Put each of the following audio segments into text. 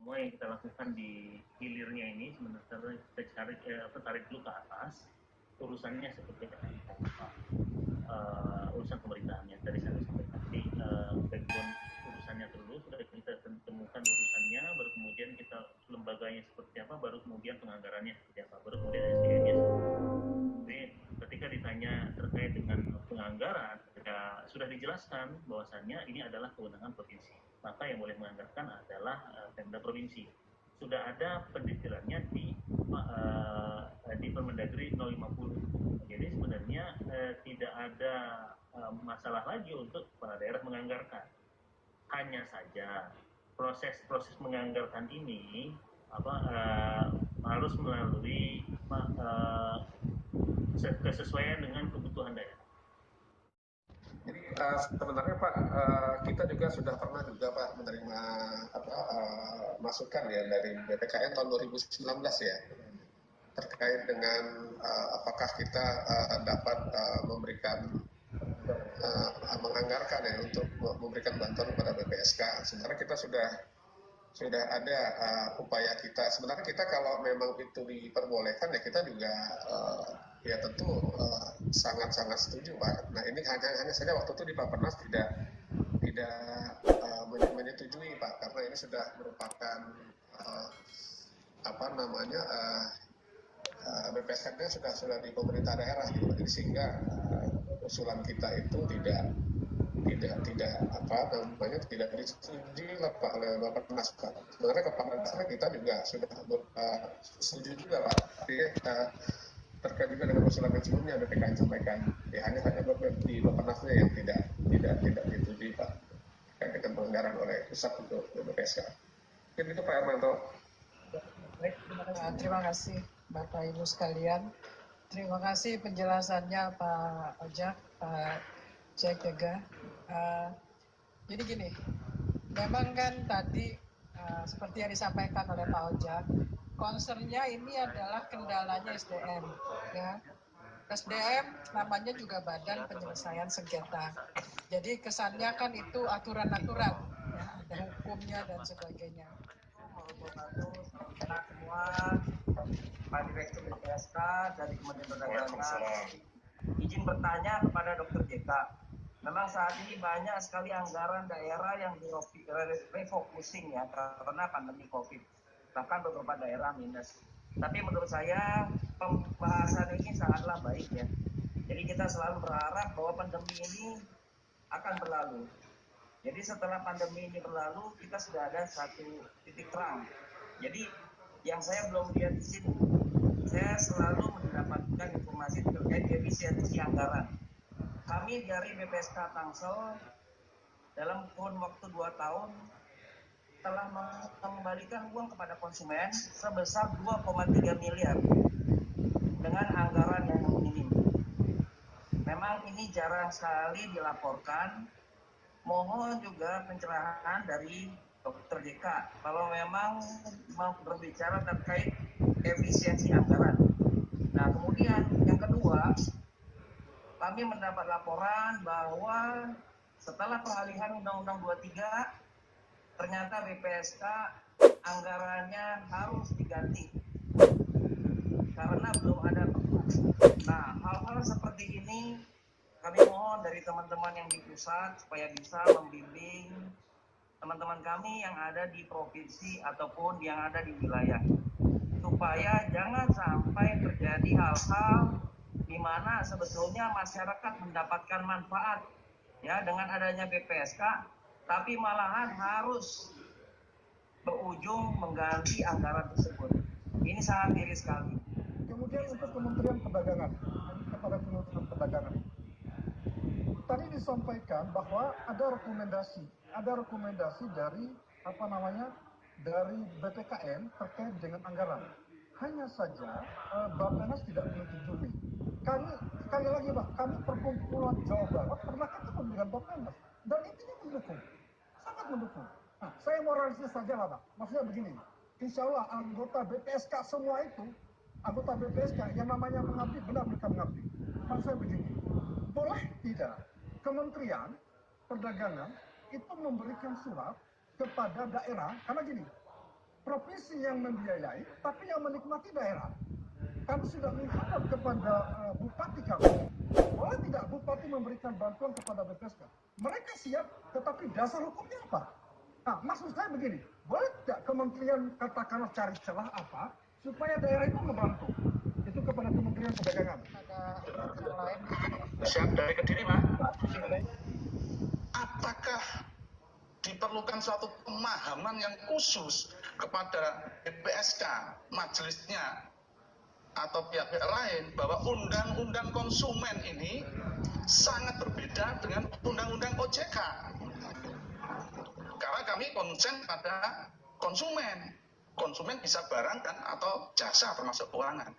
semua yang kita lakukan di hilirnya ini sebenarnya kita tarik dulu ke atas urusannya seperti apa, urusan pemerintahannya tadi saya sampaikan. Jadi backbone urusannya dulu sudah kita temukan urusannya, baru kemudian kita lembaganya seperti apa, baru kemudian penganggarannya seperti apa, baru kemudian SDM-nya. Jadi ketika ditanya terkait dengan penganggaran, ya sudah dijelaskan bahwasannya ini adalah kewenangan provinsi. Maka yang boleh menganggarkan adalah Pemda provinsi. Sudah ada pendetailnya di Permendagri 050. Jadi sebenarnya tidak ada masalah lagi untuk kepala daerah menganggarkan. Hanya saja proses menganggarkan ini harus melalui kesesuaian dengan kebutuhan daerah. Jadi sebenarnya Pak, kita juga sudah pernah juga Pak menerima masukan ya dari BPKN tahun 2019 ya, terkait dengan apakah kita dapat menganggarkan ya untuk memberikan bantuan kepada BPSK. Sebenarnya kita sudah ada upaya kita. Sebenarnya kita kalau memang itu diperbolehkan ya kita juga ya tentu sangat-sangat setuju Pak. Nah ini hanya saja waktu itu di Bappenas tidak menyetujui Pak, karena ini sudah merupakan BPSK-nya sudah di pemerintah daerah gitu. Jadi sehingga usulan kita itu tidak disetujui lah Pak oleh Bappenas Pak. Sebenarnya kepada dasarnya kita juga sudah setuju juga Pak. Tapi terkait juga dengan usulan yang sebelumnya BPKN sampaikan, ya hanya di Bappenasnya yang tidak disetujui Pak terkait dengan penganggaran oleh pusat untuk BPSK. Mungkin itu Pak Hermanto. Terima kasih Bapak Ibu sekalian. Terima kasih penjelasannya Pak Ojak, Pak Cek juga. Jadi gini, memang kan tadi seperti yang disampaikan oleh Pak Ojak, concernnya ini adalah kendalanya SDM. Ya. SDM namanya juga Badan Penyelesaian Sengketa. Jadi kesannya kan itu aturan-aturan, ya, ada hukumnya dan sebagainya. Salam semua, Pak Direktur BPSK dari Kementerian Perdagangan. Izin bertanya kepada Dr. JK. Memang saat ini banyak sekali anggaran daerah yang refocusing ya karena pandemi COVID. Bahkan beberapa daerah minus. Tapi menurut saya pembahasan ini sangatlah baik ya. Jadi kita selalu berharap bahwa pandemi ini akan berlalu. Jadi setelah pandemi ini berlalu, kita sudah ada satu titik terang. Jadi yang saya belum lihat di sini, saya selalu mendapatkan informasi terkait efisiensi anggaran. Kami dari BPSK Tangsel dalam kurun waktu 2 tahun telah mengembalikan uang kepada konsumen sebesar 2,3 miliar dengan anggaran yang minim. Memang ini jarang sekali dilaporkan. Mohon juga pencerahan dari Dr. JK kalau memang mau berbicara terkait efisiensi anggaran. Nah, kemudian yang kedua, kami mendapat laporan bahwa setelah pengalihan Undang-Undang 23, ternyata BPSK anggarannya harus diganti karena belum ada tepat. Nah, hal-hal seperti ini kami mohon dari teman-teman yang di pusat supaya bisa membimbing teman-teman kami yang ada di provinsi ataupun yang ada di wilayah, supaya jangan sampai terjadi hal-hal di mana sebetulnya masyarakat mendapatkan manfaat ya dengan adanya BPSK, tapi malahan harus berujung mengganti anggaran tersebut. Ini sangat miris sekali. Kemudian untuk Kementerian Perdagangan, kepada Kementerian Perdagangan, tadi disampaikan bahwa ada rekomendasi dari dari BPKN terkait dengan anggaran. Hanya saja Bappenas tidak menyetujui. Sekali lagi Pak, kami perkumpulan Jawa Barat pernah ketemu dengan Bappenas dan intinya mendukung, sangat mendukung. Nah, saya mau realistis saja lah Pak. Maksudnya begini, insya Allah anggota BPSK semua itu, anggota BPSK yang namanya mengabdi, benar mereka mengabdi. Maksud saya begini, boleh tidak Kementerian Perdagangan itu memberikan surat kepada daerah, karena gini, provinsi yang membiayai, tapi yang menikmati daerah. Kami sudah menghadap kepada bupati kami, boleh tidak bupati memberikan bantuan kepada BPSK? Mereka siap, tetapi dasar hukumnya apa? Nah, maksud saya begini, boleh tidak kementerian katakanlah cari celah apa supaya daerah itu membantu? Itu kepada Kementerian Perdagangan. Ada yang lain. Siap dari Kediri, Pak. Apakah diperlukan suatu pemahaman yang khusus kepada BPSK, majelisnya, atau pihak-pihak lain bahwa undang-undang konsumen ini sangat berbeda dengan undang-undang OJK. Karena kami konsen pada konsumen. Konsumen bisa barang kan atau jasa termasuk keuangan.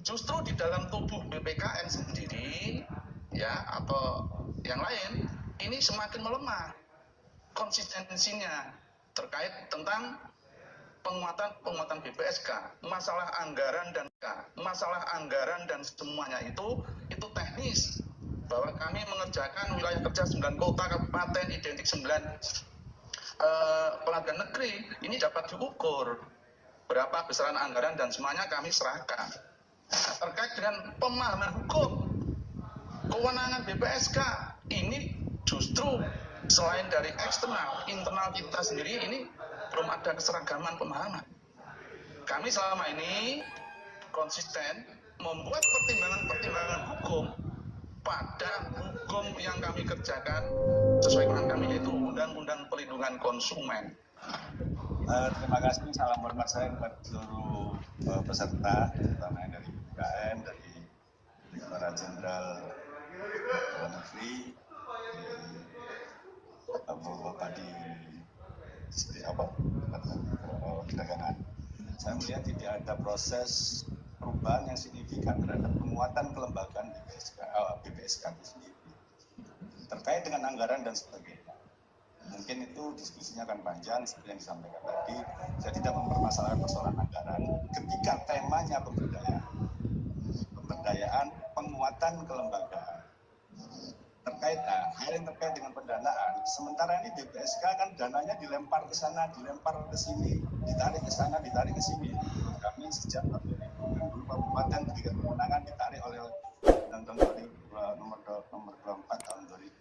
Justru di dalam tubuh BPKN sendiri ya atau yang lain ini semakin melemah konsistensinya terkait tentang penguatan BPSK, masalah anggaran dan semuanya itu teknis. Bahwa kami mengerjakan wilayah kerja 9 kota kabupaten identik 9 pengadilan negeri, ini dapat diukur berapa besaran anggaran dan semuanya kami serahkan. Nah, terkait dengan pemahaman hukum kewenangan BPSK ini justru selain dari eksternal, internal kita sendiri ini belum ada keseragaman pemahaman. Kami selama ini konsisten membuat pertimbangan-pertimbangan hukum pada hukum yang kami kerjakan sesuai dengan kami, yaitu Undang-Undang Perlindungan Konsumen. Terima kasih, salam hormat saya kepada seluruh peserta, terutama yang dari BPKN, dari Direktorat Jenderal Dalam Negeri, Bapak di perdagangan. Saya melihat tidak ada proses perubahan yang signifikan terhadap penguatan kelembagaan BPSK itu sendiri terkait dengan anggaran dan sebagainya. Mungkin itu diskusinya akan panjang seperti yang disampaikan tadi. Saya tidak mempermasalahkan persoalan anggaran ketika temanya pemberdayaan, penguatan kelembagaan. Terkait hal yang terkait dengan pendanaan, sementara ini BPSK kan dananya dilempar ke sana, dilempar ke sini, ditarik ke sana, ditarik ke sini. Kami sejak dulu kabupaten diberikan kewenangan ditarik oleh Undang-Undang nomor 24 tahun 2000.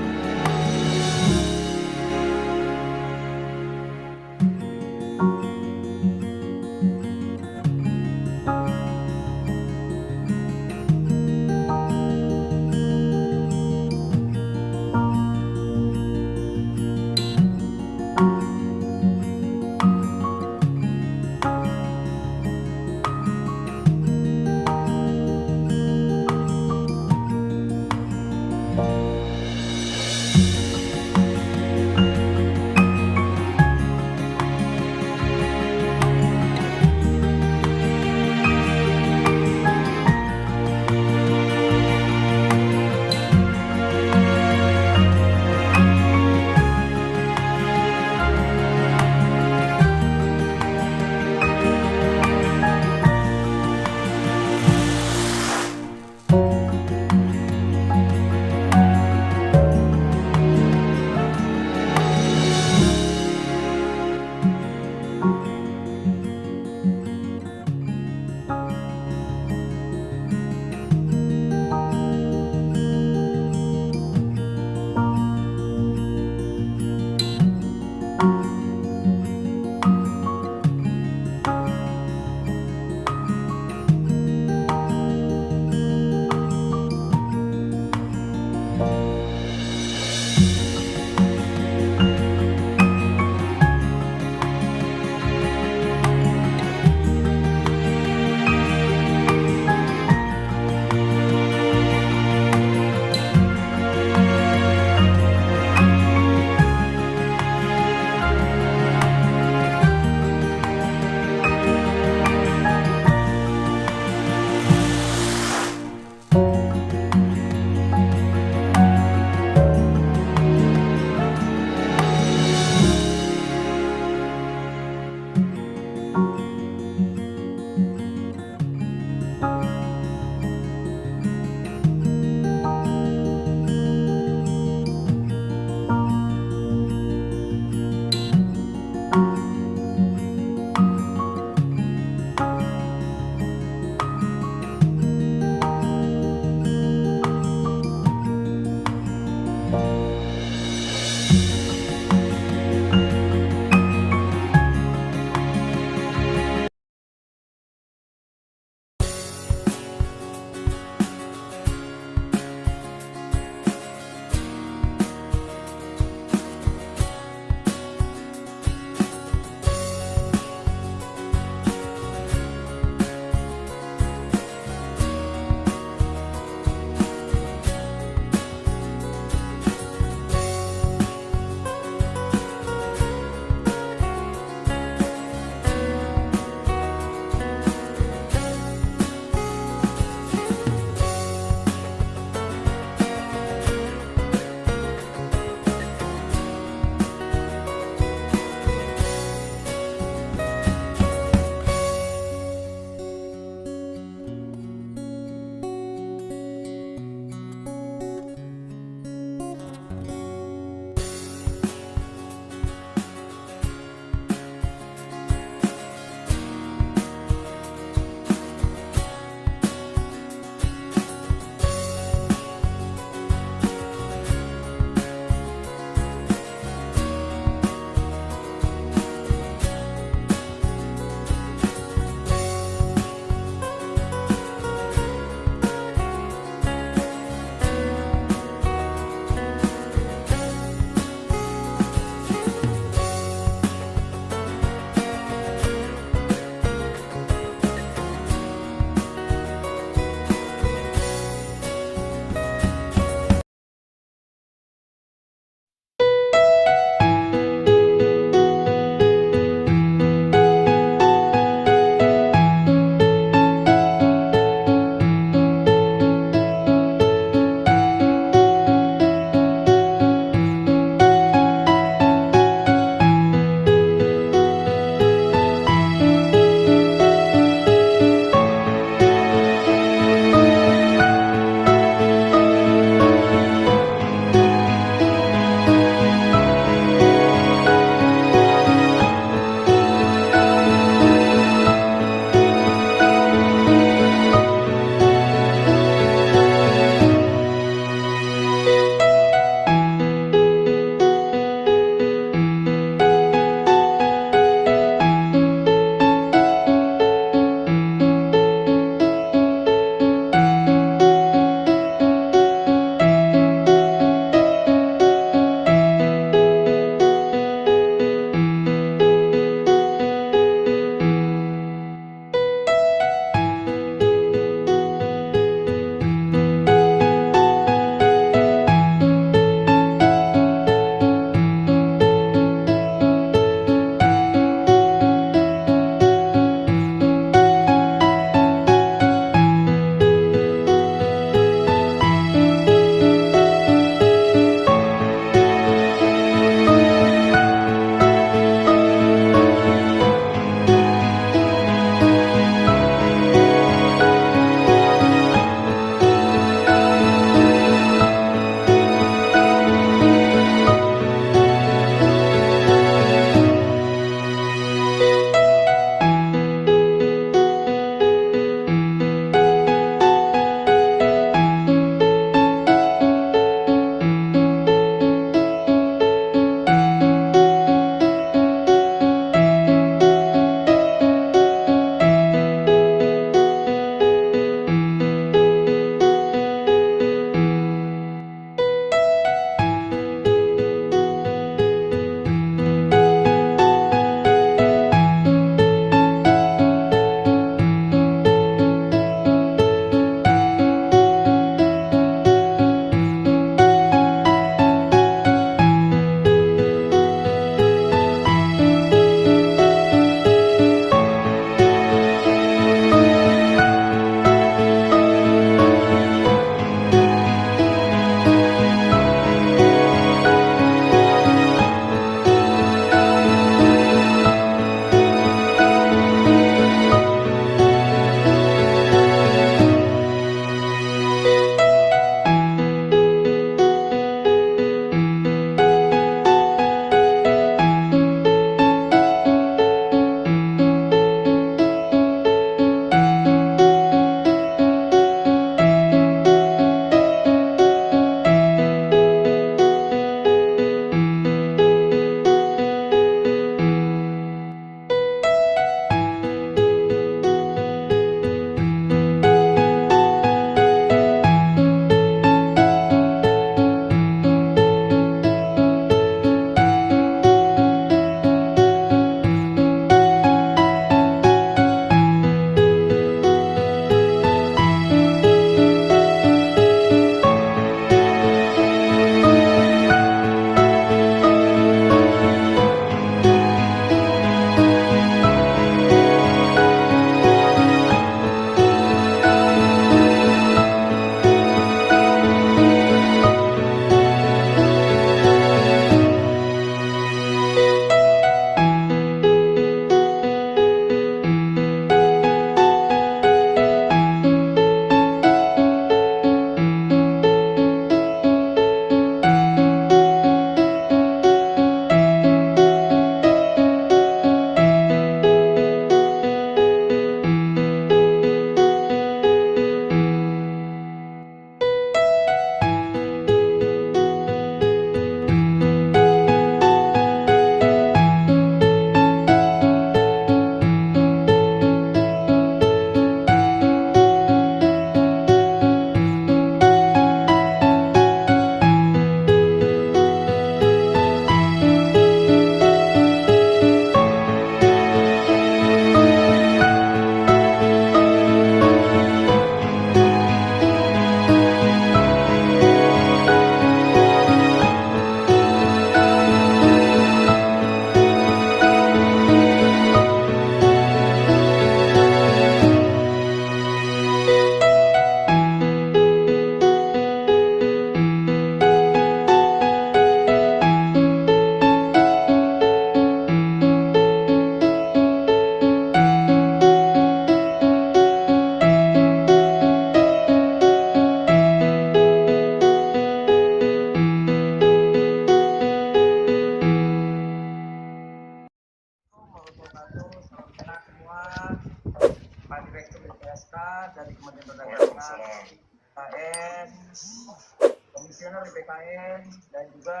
Komisioner BKN dan juga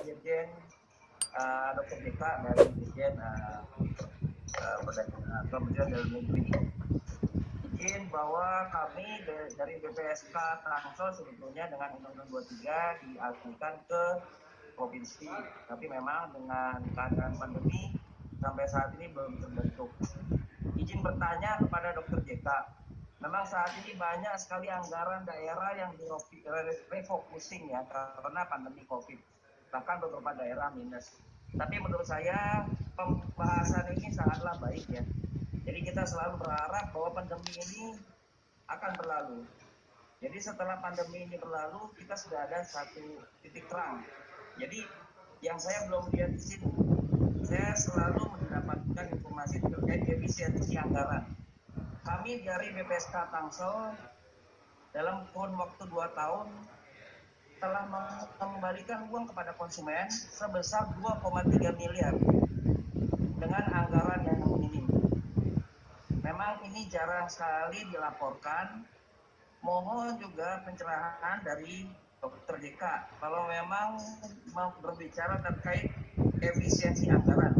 Dirjen Dr. JK dari Dirjen Kementerian Dalam Negeri. Izin bahwa kami dari BPSK Tangsel sebetulnya dengan Undang-Undang 23 dialihkan ke provinsi, tapi memang dengan keadaan pandemi sampai saat ini belum terbentuk. Izin bertanya kepada Dr. JK, memang saat ini banyak sekali anggaran daerah yang direfocusing ya karena pandemi COVID, bahkan beberapa daerah minus. Tapi menurut saya pembahasan ini sangatlah baik ya. Jadi kita selalu berharap bahwa pandemi ini akan berlalu. Jadi setelah pandemi ini berlalu, kita sudah ada satu titik terang. Jadi yang saya belum lihat di sini, saya selalu mendapatkan informasi terkait efisiensi anggaran. Kami dari BPSK Tangsel dalam kurun waktu 2 tahun telah mengembalikan uang kepada konsumen sebesar 2,3 miliar dengan anggaran yang minim. Memang ini jarang sekali dilaporkan. Mohon juga pencerahan dari Dr. JK kalau memang mau berbicara terkait efisiensi anggaran.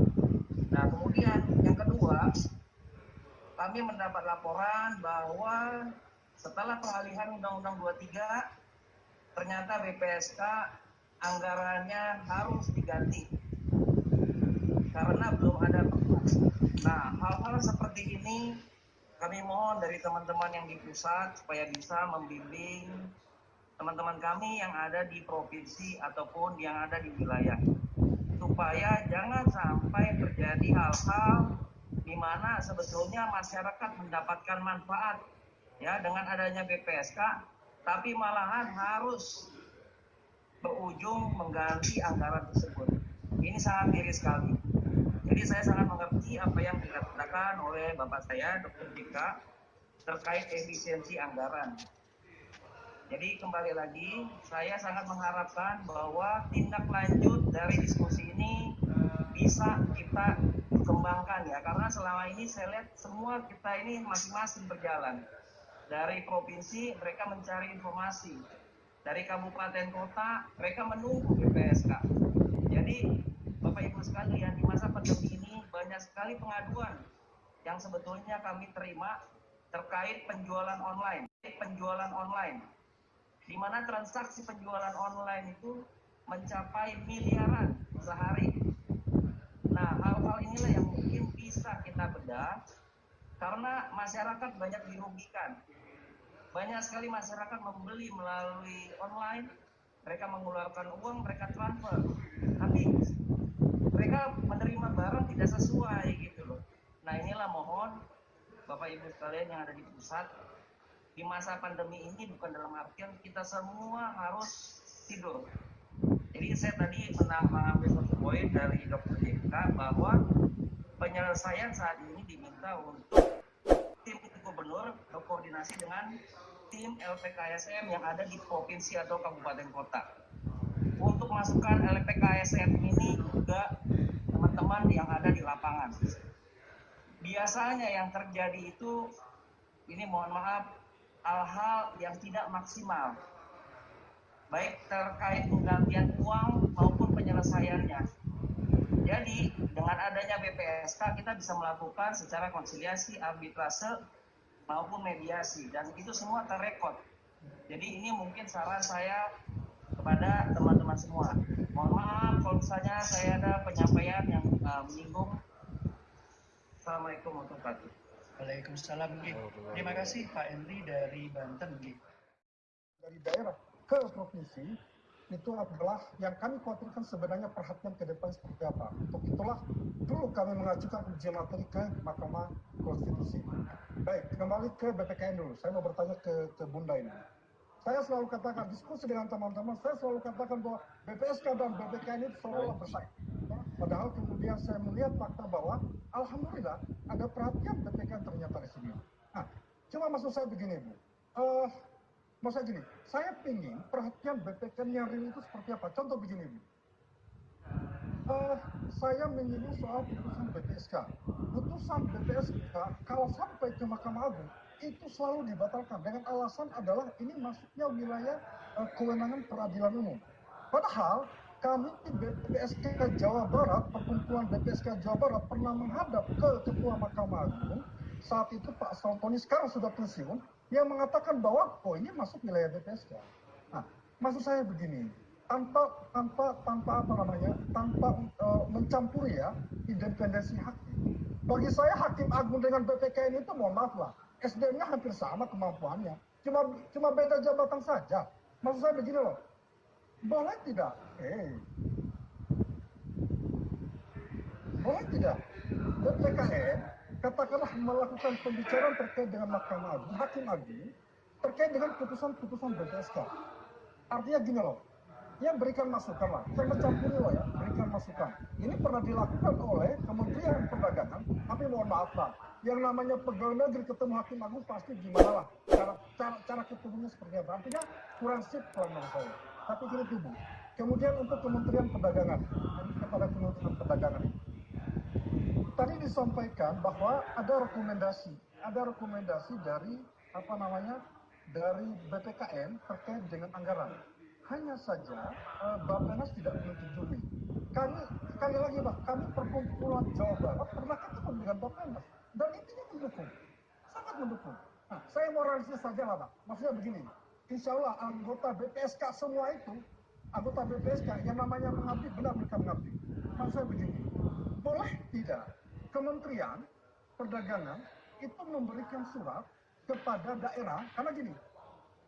Nah, kemudian yang kedua, kami mendapat laporan bahwa setelah pengalihan Undang-Undang 23, ternyata BPSK anggarannya harus diganti karena belum ada perpu. Nah, hal-hal seperti ini kami mohon dari teman-teman yang di pusat supaya bisa membimbing teman-teman kami yang ada di provinsi ataupun yang ada di wilayah, supaya jangan sampai terjadi hal-hal di mana sebetulnya masyarakat mendapatkan manfaat ya dengan adanya BPSK, tapi malahan harus berujung mengganti anggaran tersebut. Ini sangat miris sekali. Jadi saya sangat mengerti apa yang dikatakan oleh Bapak saya, Dr. JK, terkait efisiensi anggaran. Jadi kembali lagi, saya sangat mengharapkan bahwa tindak lanjut dari diskusi ini bisa kita kembangkan ya, karena selama ini saya lihat semua kita ini masing-masing berjalan. Dari provinsi mereka mencari informasi, dari kabupaten kota mereka menunggu BPSK. Jadi Bapak Ibu sekalian, di masa pandemi ini banyak sekali pengaduan yang sebetulnya kami terima terkait penjualan online, di mana transaksi penjualan online itu mencapai miliaran sehari. Nah, hal-hal inilah yang mungkin bisa kita bedah karena masyarakat banyak dirugikan. Banyak sekali masyarakat membeli melalui online, mereka mengeluarkan uang, mereka transfer, tapi mereka menerima barang tidak sesuai gitu loh. Nah, inilah mohon Bapak Ibu sekalian yang ada di pusat, di masa pandemi ini bukan dalam artian kita semua harus tidur. Jadi saya tadi mengambil satu poin dari Dr. JK bahwa penyelesaian saat ini diminta untuk tim gubernur berkoordinasi dengan tim LPKSM yang ada di provinsi atau kabupaten kota. Untuk masukan LPKSM ini juga teman-teman yang ada di lapangan. Biasanya yang terjadi itu, ini mohon maaf, hal-hal yang tidak maksimal, baik terkait penggantian uang maupun penyelesaiannya. Jadi dengan adanya BPSK kita bisa melakukan secara konsiliasi, arbitrase maupun mediasi, dan itu semua terrekod. Jadi ini mungkin saran saya kepada teman-teman semua. Mohon maaf kalau misalnya saya ada penyampaian yang menyinggung. Assalamualaikum warahmatullahi wabarakatuh. Waalaikumsalam. Terima kasih Pak Henry dari Banten. Dari daerah ke provinsi itu adalah yang kami khawatirkan sebenarnya perhatian ke depan seperti apa. Untuk itulah dulu kami mengajukan uji materi ke Mahkamah Konstitusi. Baik, kembali ke BPKN dulu. Saya mau bertanya ke Bunda ini. Saya selalu katakan, diskusi dengan teman-teman, saya selalu katakan bahwa BPSK dan BPKN itu seolah-olah bersaing. Padahal kemudian saya melihat fakta bahwa alhamdulillah ada perhatian BPKN ternyata di sini. Nah, cuma maksud saya begini Bu. Maksudnya gini, saya ingin perhatian BPKN yang real itu seperti apa. Contoh begini Bu. Saya menyinggung soal putusan BPSK. Putusan BPSK kalau sampai ke Mahkamah Agung itu selalu dibatalkan dengan alasan adalah ini masuknya wilayah kewenangan peradilan umum. Padahal kami BPSK Jawa Barat, perkumpulan BPSK Jawa Barat pernah menghadap ke Ketua Mahkamah Agung, saat itu Pak Santoni, sekarang sudah pensiun, yang mengatakan bahwa ini masuk wilayah BPSK. Nah, maksud saya begini, tanpa mencampuri ya independensi hakim. Bagi saya Hakim Agung dengan BPKN itu, mohon maaf lah, SDM-nya hampir sama kemampuannya, cuma beda jabatan saja. Maksud saya begini loh, boleh tidak? Boleh tidak BPKN katakanlah melakukan pembicaraan terkait dengan Mahkamah Agung, Hakim Agung, terkait dengan putusan-putusan BPSK. Artinya gini loh, ya berikan masukan lah, jangan mencampuri loh ya, berikan masukan. Ini pernah dilakukan oleh Kementerian Perdagangan, tapi mohon maaf lah, yang namanya pegawai negeri ketemu Hakim Agung pasti gimana lah, cara ketemunya seperti apa. Artinya kurang sip kalau menurut saya. Tapi gini tuh Bu, kemudian untuk Kementerian Perdagangan, kepada Kementerian Perdagangan ini, tadi disampaikan bahwa ada rekomendasi dari dari BPKN terkait dengan anggaran. Hanya saja Bappenas tidak menyetujui. Kami sekali lagi Pak, kami perkumpulan Jawa Barat pernah ketemu dengan Bappenas dan intinya mendukung, sangat mendukung. Nah, saya mau realistis saja lah Pak. Maksudnya begini, insya Allah anggota BPSK semua itu, anggota BPSK yang namanya mengabdi benar-benar mengabdi. Maksud saya begini, boleh tidak Kementerian Perdagangan itu memberikan surat kepada daerah, karena gini,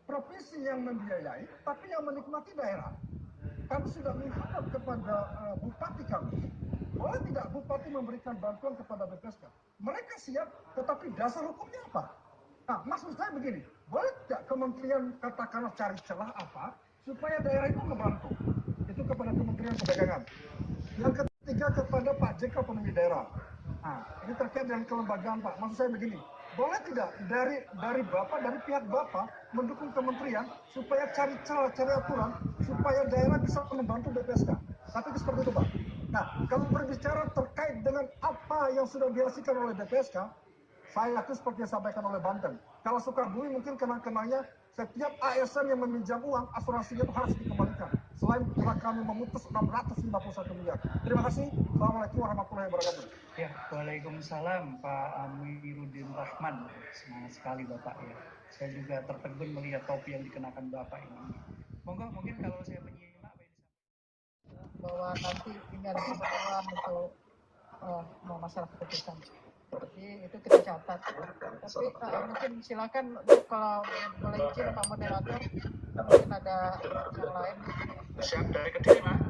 provinsi yang membiayai, tapi yang menikmati daerah. Kami sudah menghadap kepada bupati kami, boleh tidak bupati memberikan bantuan kepada BPSK? Mereka siap, tetapi dasar hukumnya apa? Nah, maksud saya begini, boleh tidak kementerian katakanlah cari celah apa, supaya daerah itu membantu? Itu kepada Kementerian Perdagangan. Yang ketiga kepada Pak JK Otonomi Daerah. Nah, ini terkait dengan kelembagaan Pak. Maksud saya begini, boleh tidak dari Bapak, dari pihak Bapak mendukung kementerian supaya cari celah, cari aturan supaya daerah bisa membantu BPSK. Tapi seperti itu Pak. Nah, kalau berbicara terkait dengan apa yang sudah dihasilkan oleh BPSK, saya yakin seperti yang disampaikan oleh Banten. Kalau Sukabumi mungkin kenang-kenangnya setiap ASN yang meminjam uang, asuransinya itu harus dikembalikan. Selain telah kami memutus 651 miliar. Terima kasih. Assalamualaikum warahmatullahi wabarakatuh. Ya, Waalaikumsalam Pak Amiruddin Rahman. Semangat sekali Bapak ya. Saya juga tertegun melihat topi yang dikenakan Bapak ini. Monggo, mungkin kalau saya menyimak apa yang disampaikan. Bahwa nanti ini ada keperluan untuk masalah keputusan. Jadi itu kita catat. Tapi mungkin silakan kalau boleh izin Pak Moderator, mungkin ada yang lain. Siap, dari Kediri Pak.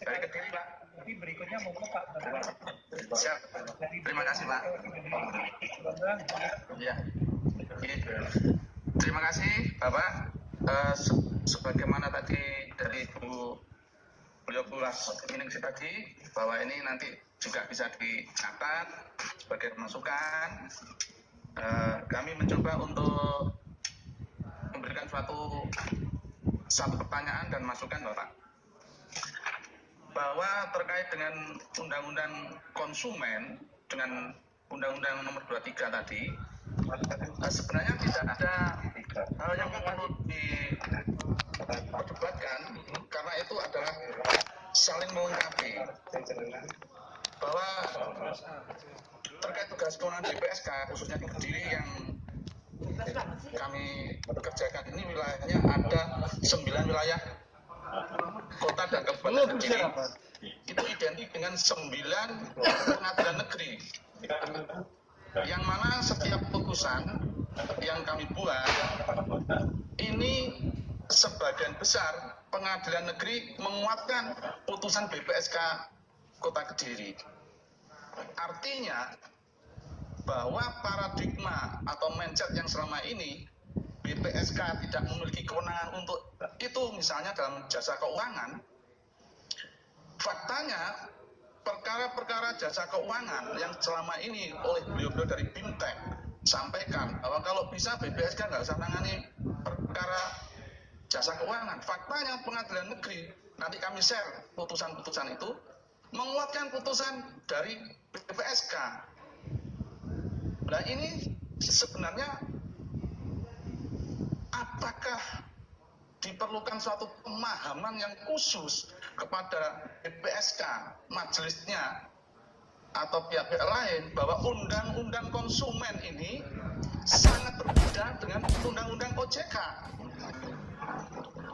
Dari Kediri Pak. Tapi berikutnya monggo Pak. Siap. Terima kasih Pak. Ya. Terima kasih Bapak. Sebagaimana tadi dari beliau Ningsih tadi, bahwa ini nanti juga bisa dicatat sebagai masukan. Kami mencoba untuk memberikan satu pertanyaan dan masukan Bapak, bahwa terkait dengan Undang-Undang Konsumen dengan Undang-Undang Nomor 23 tadi, sebenarnya tidak ada hal yang perlu diperdebatkan, karena itu adalah saling melengkapi. Bahwa terkait tugas kewenangan BPSK khususnya di Kediri yang kami kerjakan ini, wilayahnya ada 9 wilayah kota dan kabupaten Kediri. Itu identik dengan 9 pengadilan negeri, yang mana setiap putusan yang kami buat ini sebagian besar pengadilan negeri menguatkan putusan BPSK Kota Kediri. Artinya bahwa paradigma atau mindset yang selama ini BPSK tidak memiliki kewenangan untuk itu, misalnya dalam jasa keuangan, faktanya perkara-perkara jasa keuangan yang selama ini oleh beliau-beliau dari BIMTEK sampaikan bahwa kalau bisa BPSK nggak usah nangani perkara jasa keuangan. Faktanya pengadilan negeri, nanti kami share putusan-putusan itu, menguatkan putusan dari BPSK. Nah, ini sebenarnya apakah diperlukan suatu pemahaman yang khusus kepada BPSK, majelisnya, atau pihak-pihak lain bahwa undang-undang konsumen ini sangat berbeda dengan undang-undang OJK.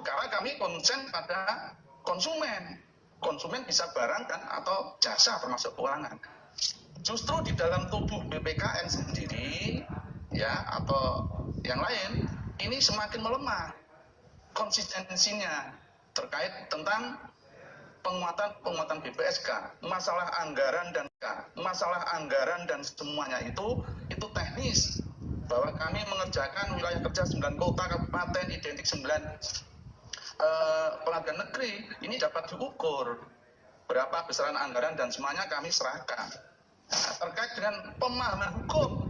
Karena kami konsen pada konsumen. Konsumen bisa barang kan atau jasa termasuk keuangan. Justru di dalam tubuh BPKN sendiri ya atau yang lain ini semakin melemah konsistensinya terkait tentang penguatan BPSK, masalah anggaran dan semuanya itu teknis, bahwa kami mengerjakan wilayah kerja 9 kota kabupaten identik 9 pengadilan negeri, ini dapat diukur berapa besaran anggaran dan semuanya kami serahkan. Terkait dengan pemahaman hukum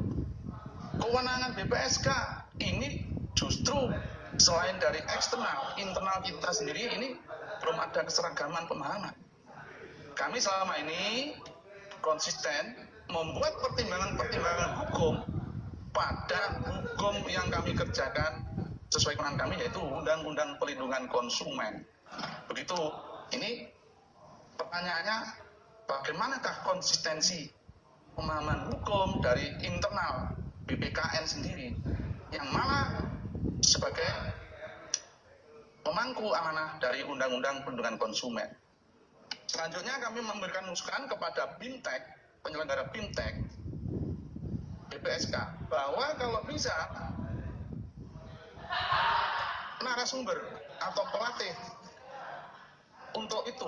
kewenangan BPSK ini justru selain dari eksternal, internal kita sendiri ini belum ada keseragaman pemahaman. Kami selama ini konsisten membuat pertimbangan-pertimbangan hukum pada hukum yang kami kerjakan sesuai kewenangan kami, yaitu Undang-Undang Perlindungan Konsumen. Begitu. Ini pertanyaannya, bagaimanakah konsistensi pemahaman hukum dari internal BPKN sendiri yang malah sebagai pemangku amanah dari Undang-Undang Perlindungan Konsumen. Selanjutnya kami memberikan masukan kepada BIMTEK, penyelenggara BIMTEK, BPSK, bahwa kalau bisa narasumber atau pelatih untuk itu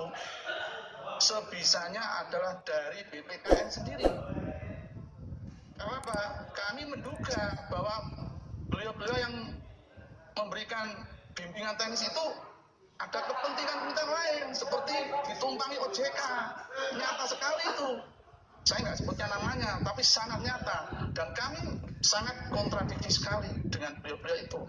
sebisanya adalah dari BPKN sendiri. Karena apa? Kami menduga bahwa beliau-beliau yang memberikan bimbingan teknis itu ada kepentingan lain, seperti ditumpangi OJK. Nyata sekali itu. Saya nggak sebutnya namanya, tapi sangat nyata. Dan kami sangat kontradiksi sekali dengan beliau-beliau itu.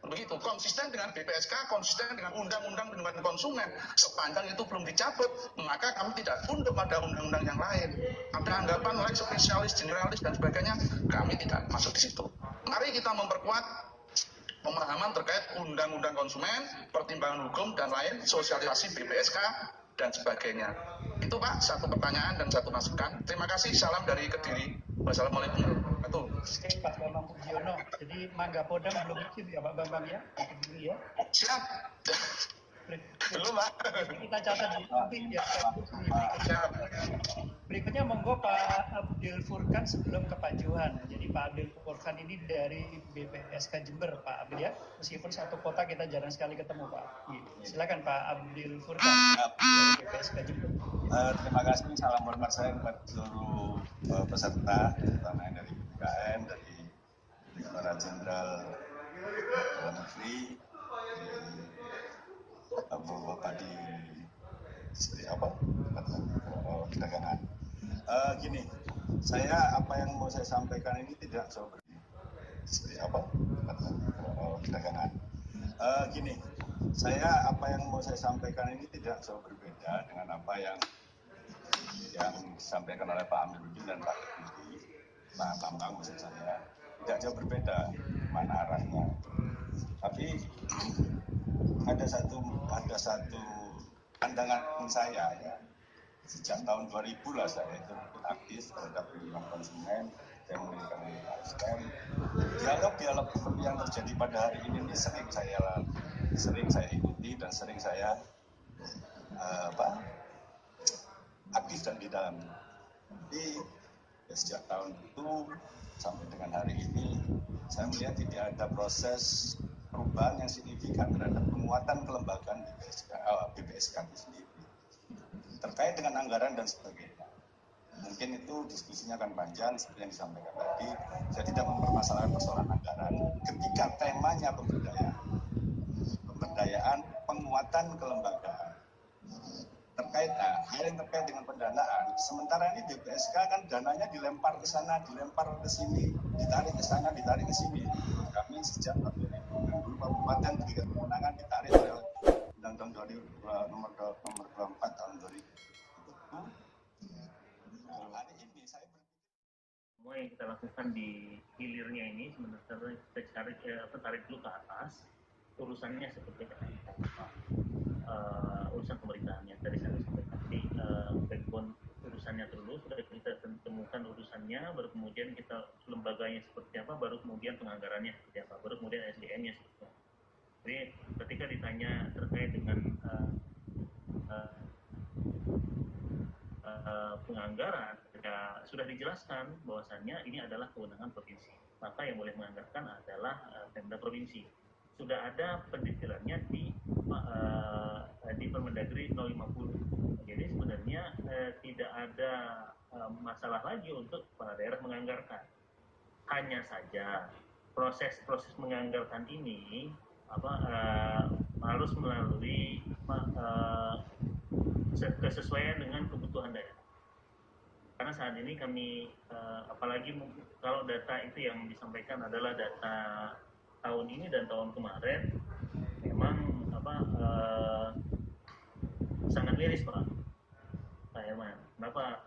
Begitu, konsisten dengan BPSK, konsisten dengan Undang-Undang Perlindungan Konsumen. Sepanjang itu belum dicabut, maka kami tidak tunduk pada undang-undang yang lain. Ada anggapan lain spesialis, generalis, dan sebagainya, kami tidak masuk di situ. Mari kita memperkuat pemahaman terkait Undang-Undang Konsumen, pertimbangan hukum, dan lain, sosialisasi BPSK, dan sebagainya. Itu Pak, satu pertanyaan dan satu masukan. Terima kasih, salam dari Kediri. Wassalamualaikum warahmatullahi wabarakatuh. Oke, Pak Bambang Pujiono. Jadi Mangga Podang belum izin ya Pak Bambang ya? Kediri ya? Siap. Belum Pak. Kita catat di ya. Berikutnya monggo Pak Abdul Furkan sebelum ke Pak Johan. Jadi Pak Abdul Furkan ini dari BPSK Jember Pak Abdul ya. Meskipun satu kota kita jarang sekali ketemu Pak. Silakan Pak Abdul Furkan dari BPSK Jember. Terima kasih, salam hormat saya kepada seluruh peserta, terutama yang dari BPKN, dari Direktorat Jenderal Dalam Negeri, Bapak di perdagangan. Gini, apa yang mau saya sampaikan ini tidak jauh berbeda. Perdagangan. Gini, apa yang mau saya sampaikan ini tidak jauh berbeda dengan apa yang disampaikan oleh Pak Amiruddin dan Pak Kediri, Pak Bambang maksud saya, tidak jauh berbeda mana arahnya. Tapi ada satu pandangan saya ya. Sejak tahun 2000 lah saya itu aktif terhadap perlindungan konsumen, saya memberikan masukan. Dialog seperti yang terjadi pada hari ini sering saya ikuti dan sering saya aktif dan di dalamnya. Jadi sejak tahun itu sampai dengan hari ini saya melihat tidak ada proses perubahan yang signifikan terhadap penguatan kelembagaan BPSK itu sendiri terkait dengan anggaran dan sebagainya. Mungkin itu diskusinya akan panjang seperti yang disampaikan tadi. Saya tidak mempermasalahkan persoalan anggaran ketika temanya pemberdayaan penguatan kelembagaan. Hal yang terkait dengan pendanaan, sementara ini BPSK kan dananya dilempar ke sana, dilempar ke sini, ditarik ke sana, ditarik ke sini. Kami sejak tahun 2000 kabupaten diberikan kewenangan ditarik oleh Undang-Undang nomor 24 tahun 2000. Semua yang kita lakukan di hilirnya ini sebenarnya kita tarik dulu ke atas, urusannya seperti apa, urusan pemerintahannya tadi saya sampaikan. Jadi backbone urusannya dulu sudah kita temukan urusannya, baru kemudian kita lembaganya seperti apa, baru kemudian penganggarannya seperti apa, baru kemudian SDM-nya seperti apa. Jadi ketika ditanya terkait dengan penganggaran, ya sudah dijelaskan bahwasannya ini adalah kewenangan provinsi. Maka yang boleh menganggarkan adalah Pemda provinsi. Sudah ada pendetailnya di Permendagri 050. Jadi sebenarnya tidak ada masalah lagi untuk kepala daerah menganggarkan. Hanya saja proses menganggarkan ini harus melalui kesesuaian dengan kebutuhan daerah. Karena saat ini kami apalagi kalau data itu yang disampaikan adalah data tahun ini dan tahun kemarin, memang sangat miris Pak Herman. Kenapa?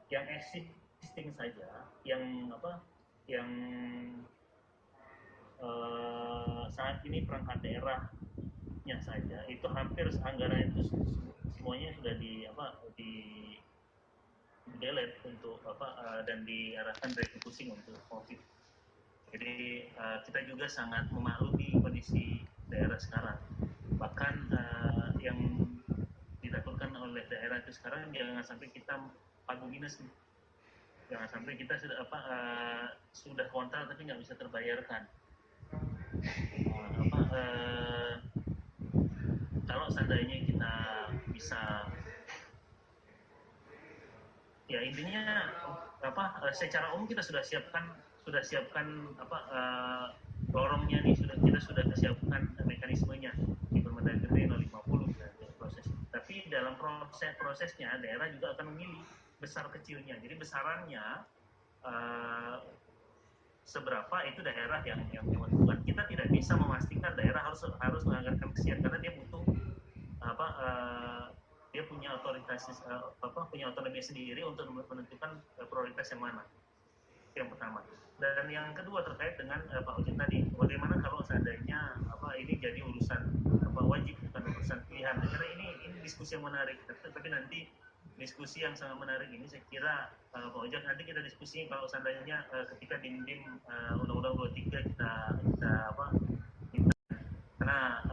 Yang existing saja, yang saat ini perangkat daerahnya saja itu hampir anggaran itu semuanya sudah di delete untuk dan diarahkan refocusing untuk COVID. Jadi kita juga sangat memaklumi kondisi daerah sekarang. Bahkan yang ditakutkan oleh daerah itu sekarang jangan sampai kita pagu minus, jangan sampai kita sudah kontrak tapi nggak bisa terbayarkan. Kalau seandainya kita bisa, ya intinya secara umum kita sudah siapkan lorongnya nih, kita sudah siapkan mekanismenya di Permendagri 050 proses. Tapi dalam prosesnya daerah juga akan memilih besar kecilnya. Jadi besarannya seberapa itu daerah yang menentukan. Kita tidak bisa memastikan daerah harus menganggarkan sekian karena dia butuh dia punya punya otonomi sendiri untuk menentukan prioritas yang mana. Yang pertama. Dan yang kedua terkait dengan Pak Ujin tadi, bagaimana kalau seandainya ini jadi urusan wajib bukan urusan pilihan. Karena ini diskusi yang menarik. Tapi nanti diskusi yang sangat menarik ini saya kira Pak Ojek nanti kita diskusi kalau seandainya ketika Dim Undang-Undang 23 kita karena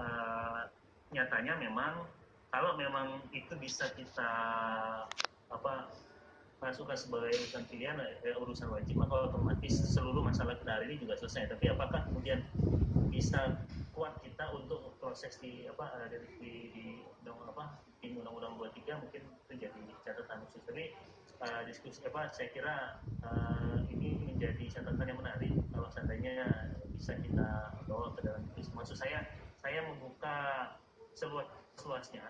nyatanya memang kalau memang itu bisa kita masukkan sebagai urusan pilihan, urusan wajib, maka otomatis seluruh masalah kita hari ini juga selesai. Tapi apakah kemudian bisa kuat kita untuk proses di Undang-Undang 23 mungkin itu jadi catatan khusus. Tapi diskusi saya kira ini menjadi catatan yang menarik kalau seandainya bisa kita bawa ke dalam diskusi. Maksud saya membuka seluas-luasnya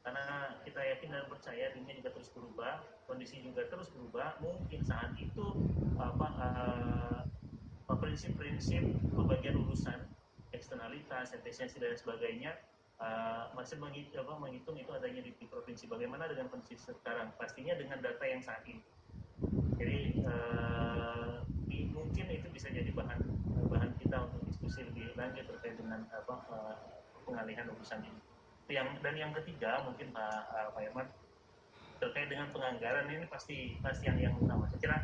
karena kita yakin dan percaya dunia juga terus berubah, kondisi juga terus berubah. Mungkin saat itu prinsip-prinsip pembagian urusan eksternalitas, efisiensi dan sebagainya masih menghitung itu adanya di provinsi. Bagaimana dengan kondisi sekarang? Pastinya dengan data yang saat ini. Jadi mungkin itu bisa jadi bahan kita untuk diskusi lebih lanjut terkait dengan pengalihan urusan ini. Dan yang ketiga mungkin Pak Herman terkait dengan penganggaran ini pasti yang utama. Saya kira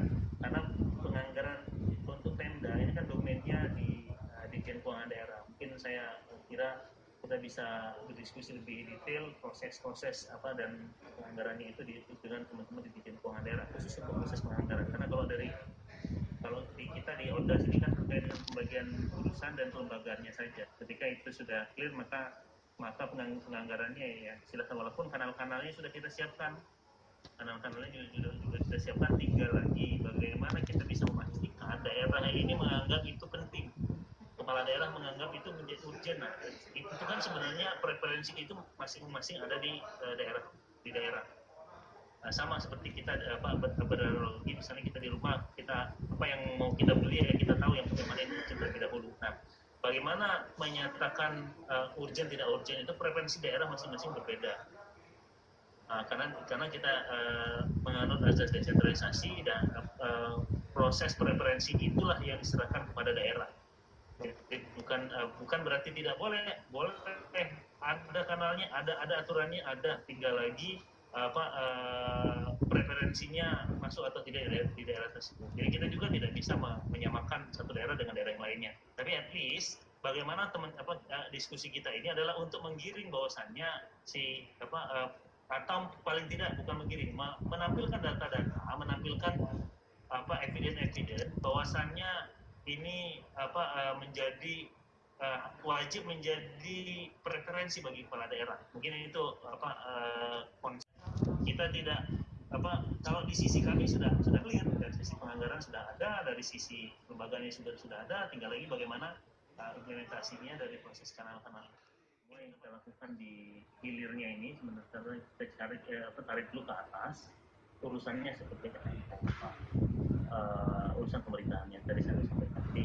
karena penganggaran untuk Pemda ini kan domainnya di Dirjen Keuangan Daerah. Mungkin saya kira kita bisa berdiskusi lebih detail proses dan penganggarannya itu dengan teman-teman di Dirjen Keuangan Daerah khusus untuk proses penganggaran. Karena kalau kita di Ondas ini kan terkait dengan pembagian urusan dan kelembagaannya saja. Ketika itu sudah clear maka penganggarannya ya silakan, walaupun kanal-kanalnya sudah kita siapkan. Kanal-kanalnya juga kita siapkan, tinggal lagi bagaimana kita bisa memastikan daerah ini menganggap itu penting. Kepala daerah menganggap itu menjadi urgent. Nah, itu kan sebenarnya preferensi itu masing-masing ada di daerah. Sama seperti kita beranalogi, misalnya kita di rumah, kita apa yang mau kita beli ya kita tahu yang mana yang urgent terlebih dahulu. Nah, bagaimana menyatakan urgent tidak urgent itu preferensi daerah masing-masing berbeda. Karena kita menganut azas desentralisasi dan proses preferensi itulah yang diserahkan kepada daerah. Jadi bukan berarti tidak boleh ada kanalnya, ada aturannya, ada, tinggal lagi preferensinya masuk atau tidak di daerah tersebut. Jadi kita juga tidak bisa menyamakan satu daerah dengan daerah yang lainnya. Tapi at least bagaimana diskusi kita ini adalah untuk menggiring bahwasannya atau paling tidak bukan menggiring, menampilkan data-data, menampilkan evidence bahwasannya ini menjadi wajib menjadi preferensi bagi kepala daerah. Mungkin itu konsep. Kita tidak kalau di sisi kami sudah clear, dari sisi penganggaran sudah ada, dari sisi lembaganya sudah ada, tinggal lagi bagaimana implementasinya dari proses kanal-kanal. Semua yang kita lakukan di hilirnya ini sebenarnya kita tarik dulu ke atas, urusannya seperti apa. Urusan pemerintahannya tadi saya sampaikan. Jadi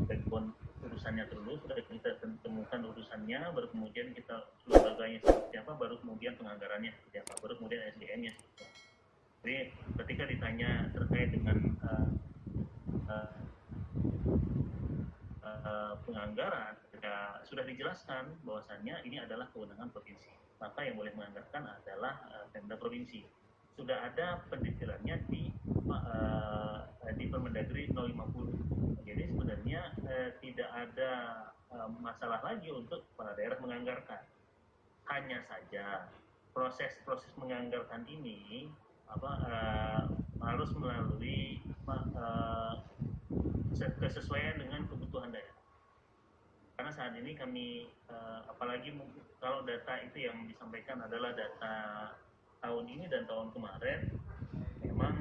backbone urusannya dulu sudah kita temukan urusannya, baru kemudian kita lembaganya seperti apa, baru kemudian penganggarannya seperti apa, baru kemudian SDM-nya seperti apa. Jadi ketika ditanya terkait dengan penganggaran, ya sudah dijelaskan bahwasannya ini adalah kewenangan provinsi. Maka yang boleh menganggarkan adalah Pemda provinsi. Sudah ada pendetalannya di Permendagri 050. Jadi sebenarnya tidak ada masalah lagi untuk kepala daerah menganggarkan. Hanya saja proses menganggarkan ini harus melalui kesesuaian dengan kebutuhan daerah. Karena saat ini kami apalagi kalau data itu yang disampaikan adalah data tahun ini dan tahun kemarin, memang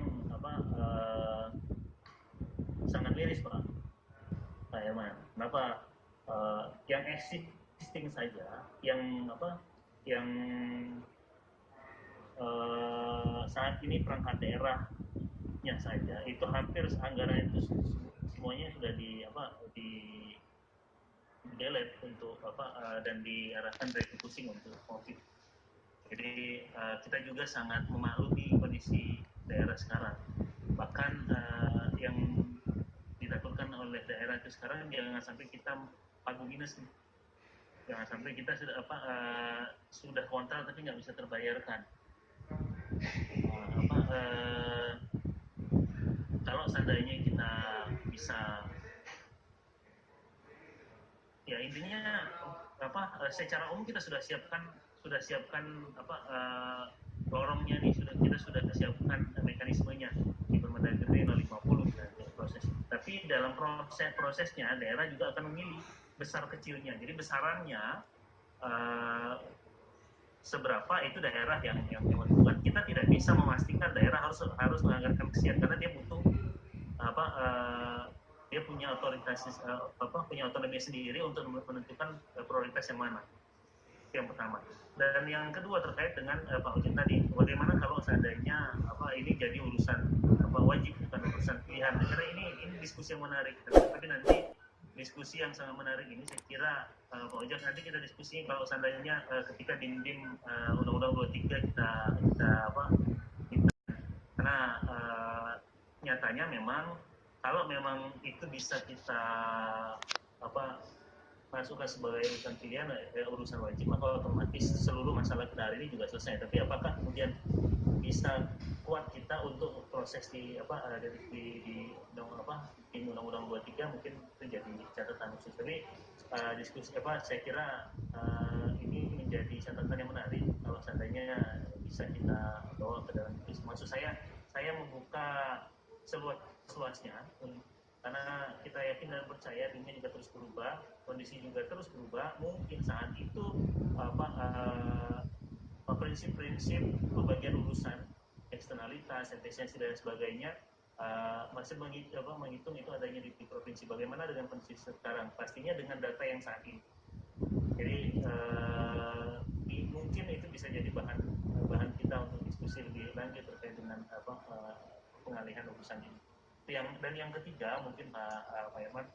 sangat miris Pak Herman. Kenapa? Yang existing saja, yang saat ini perangkat daerahnya saja itu hampir anggaran itu semuanya sudah di delete untuk dan diarahkan refocusing untuk COVID. Jadi kita juga sangat memaklumi kondisi daerah sekarang. Bahkan yang ditakutkan oleh daerah itu sekarang jangan sampai kita pagu minus, jangan sampai kita sudah kontrak tapi nggak bisa terbayarkan. Kalau seandainya kita bisa, ya intinya secara umum kita sudah siapkan lorongnya nih, kita sudah siapkan mekanismenya di Permendagri 050 proses. Tapi dalam prosesnya daerah juga akan memilih besar kecilnya. Jadi besarannya seberapa itu daerah yang menentukan. Kita tidak bisa memastikan daerah harus menganggarkan sekian karena dia butuh dia punya punya otonomi sendiri untuk menentukan prioritas yang mana. Yang pertama. Dan yang kedua terkait dengan Pak Ujin tadi, bagaimana kalau seandainya ini jadi urusan wajib bukan urusan pilihan. Karena ini diskusi yang menarik. Tapi nanti diskusi yang sangat menarik ini saya kira Pak Ujang nanti kita diskusi kalau seandainya ketika dim Undang-Undang 23 kita karena nyatanya memang kalau memang itu bisa kita masukkan sebagai urusan pilihan urusan wajib, maka otomatis seluruh masalah kita hari ini juga selesai. Tapi apakah kemudian bisa kuat kita untuk proses di Undang-Undang 23 mungkin itu jadi catatan khusus. Tapi diskusi saya kira ini menjadi catatan yang menarik kalau seandainya bisa kita bawa ke dalam diskusi. Maksud saya membuka seluas-luasnya karena kita yakin dan percaya dunia juga terus berubah, kondisi juga terus berubah. Mungkin saat itu prinsip-prinsip pembagian urusan eksternalitas, efisiensi dan sebagainya masih menghitung itu adanya di provinsi. Bagaimana dengan kondisi sekarang? Pastinya dengan data yang saat ini. Jadi mungkin itu bisa jadi bahan kita untuk diskusi lebih lanjut terkait dengan pengalihan urusan ini. Dan yang ketiga mungkin Pak Herman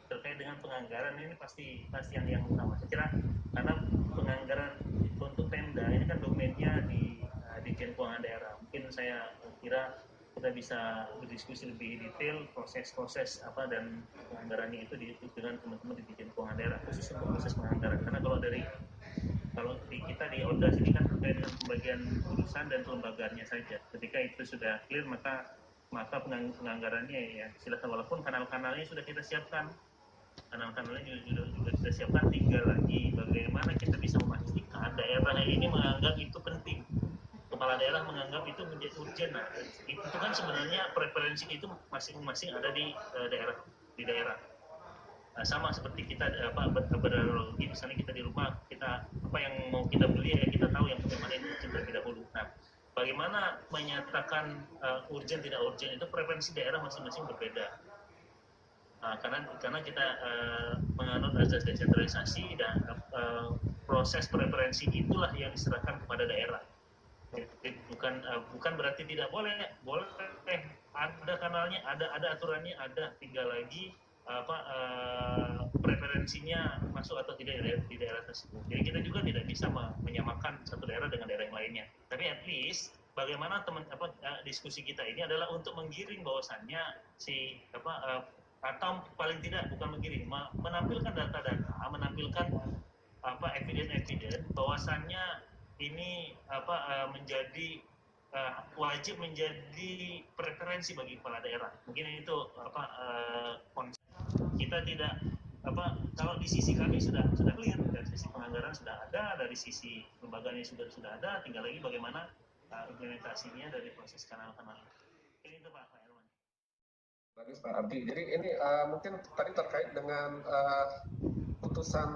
terkait dengan penganggaran ini pasti yang utama. Saya kira karena penganggaran untuk Pemda ini kan domainnya di Dijen Keuangan Daerah. Mungkin saya kira kita bisa berdiskusi lebih detail proses-proses apa dan penganggarannya itu dengan teman-teman di Dirjen Keuangan Daerah khusus untuk proses penganggaran. Karena kalau di kita di Ordas ini kan terkait dengan pembagian urusan dan kelembagaannya saja. Ketika itu sudah clear maka penganggarannya ya silakan, walaupun kanal-kanalnya sudah kita siapkan. Kanal-kanalnya juga kita siapkan, tinggal lagi bagaimana kita bisa memastikan daerah ini menganggap itu penting. Kepala daerah menganggap itu menjadi urgent. Nah, itu kan sebenarnya preferensi itu masing-masing ada di daerah. Nah, sama seperti kita beranalogi, misalnya kita di rumah, kita apa yang mau kita beli ya kita tahu yang mana itu urgent terlebih dahulu. Nah, bagaimana menyatakan urgent tidak urgent itu preferensi daerah masing-masing berbeda. Karena kita menganut azas desentralisasi dan proses preferensi itulah yang diserahkan kepada daerah. Bukan berarti tidak boleh ada kanalnya, ada aturannya, ada, tinggal lagi preferensinya masuk atau tidak di daerah tersebut. Jadi kita juga tidak bisa menyamakan satu daerah dengan daerah yang lainnya. Tapi at least bagaimana diskusi kita ini adalah untuk menggiring bahwasannya atau paling tidak bukan menggiring, menampilkan data-data, menampilkan evidence bahwasannya ini menjadi wajib menjadi preferensi bagi kepala daerah. Mungkin itu konsep kita tidak kalau di sisi kami sudah clear, dari sisi penganggaran sudah ada, dari sisi lembaganya sudah ada, tinggal lagi bagaimana implementasinya dari proses kanal-kanal. Ini itu Pak Herman. Bagus Pak Abdi. Jadi ini mungkin tadi terkait dengan putusan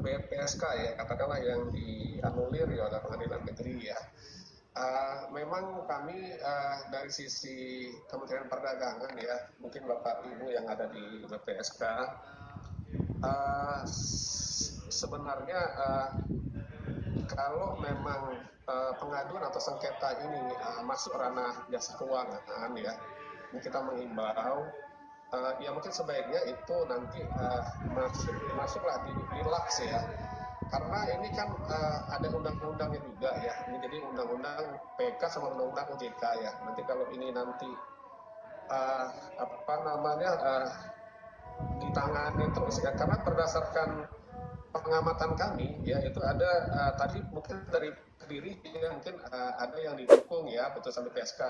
BPSK ya, katakanlah yang dianulir ya oleh Pengadilan Negeri ya. Memang kami dari sisi Kementerian Perdagangan ya, mungkin Bapak Ibu yang ada di BPSK, sebenarnya kalau memang pengaduan atau sengketa ini masuk ranah jasa keuangan ya, kita mengimbau ya mungkin sebaiknya itu nanti masuklah di LAPS ya, karena ini kan ada undang-undangnya juga ya, ini jadi undang-undang PK sama undang-undang OJK ya. Nanti kalau ini nanti ditangani terus ya, karena berdasarkan pengamatan kami ya itu ada tadi mungkin dari Kediri ya, mungkin ada yang didukung ya putusan BPSK.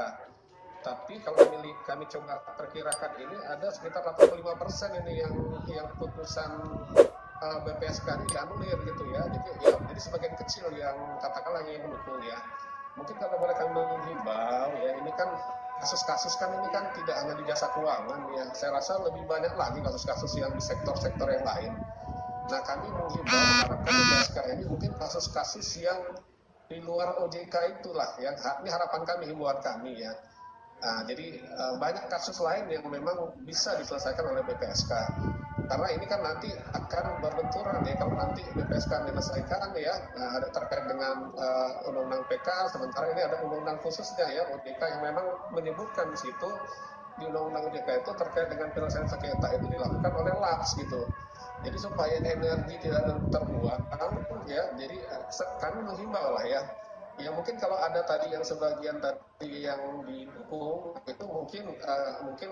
Tapi kalau kami coba perkirakan ini ada sekitar 85% ini yang putusan BPSK ini dianulir gitu ya. Jadi sebagian kecil yang katakanlah yang mendukung ya. Mungkin kalau boleh kami menghimbau ya, ini kan kasus-kasus kan ini kan tidak hanya di jasa keuangan ya. Saya rasa lebih banyak lagi kasus-kasus yang di sektor-sektor yang lain. Nah, kami menghimbau mengharapkan BPSK ini mungkin kasus-kasus yang di luar OJK itulah ya. Ini harapan kami, himbauan kami ya. Nah, jadi banyak kasus lain yang memang bisa diselesaikan oleh BPSK. Karena ini kan nanti akan berbenturan ya, kalau nanti BPSK menyelesaikan ya, ada terkait dengan undang-undang PK, sementara ini ada undang-undang khususnya ya, OJK yang memang menyebutkan di situ, di undang-undang OJK itu terkait dengan penyelesaian sengketa itu dilakukan oleh LAPS gitu. Jadi supaya energi tidak terbuang ya, jadi kami menghimbau lah ya. Ya mungkin kalau ada tadi yang sebagian tadi yang didukung itu mungkin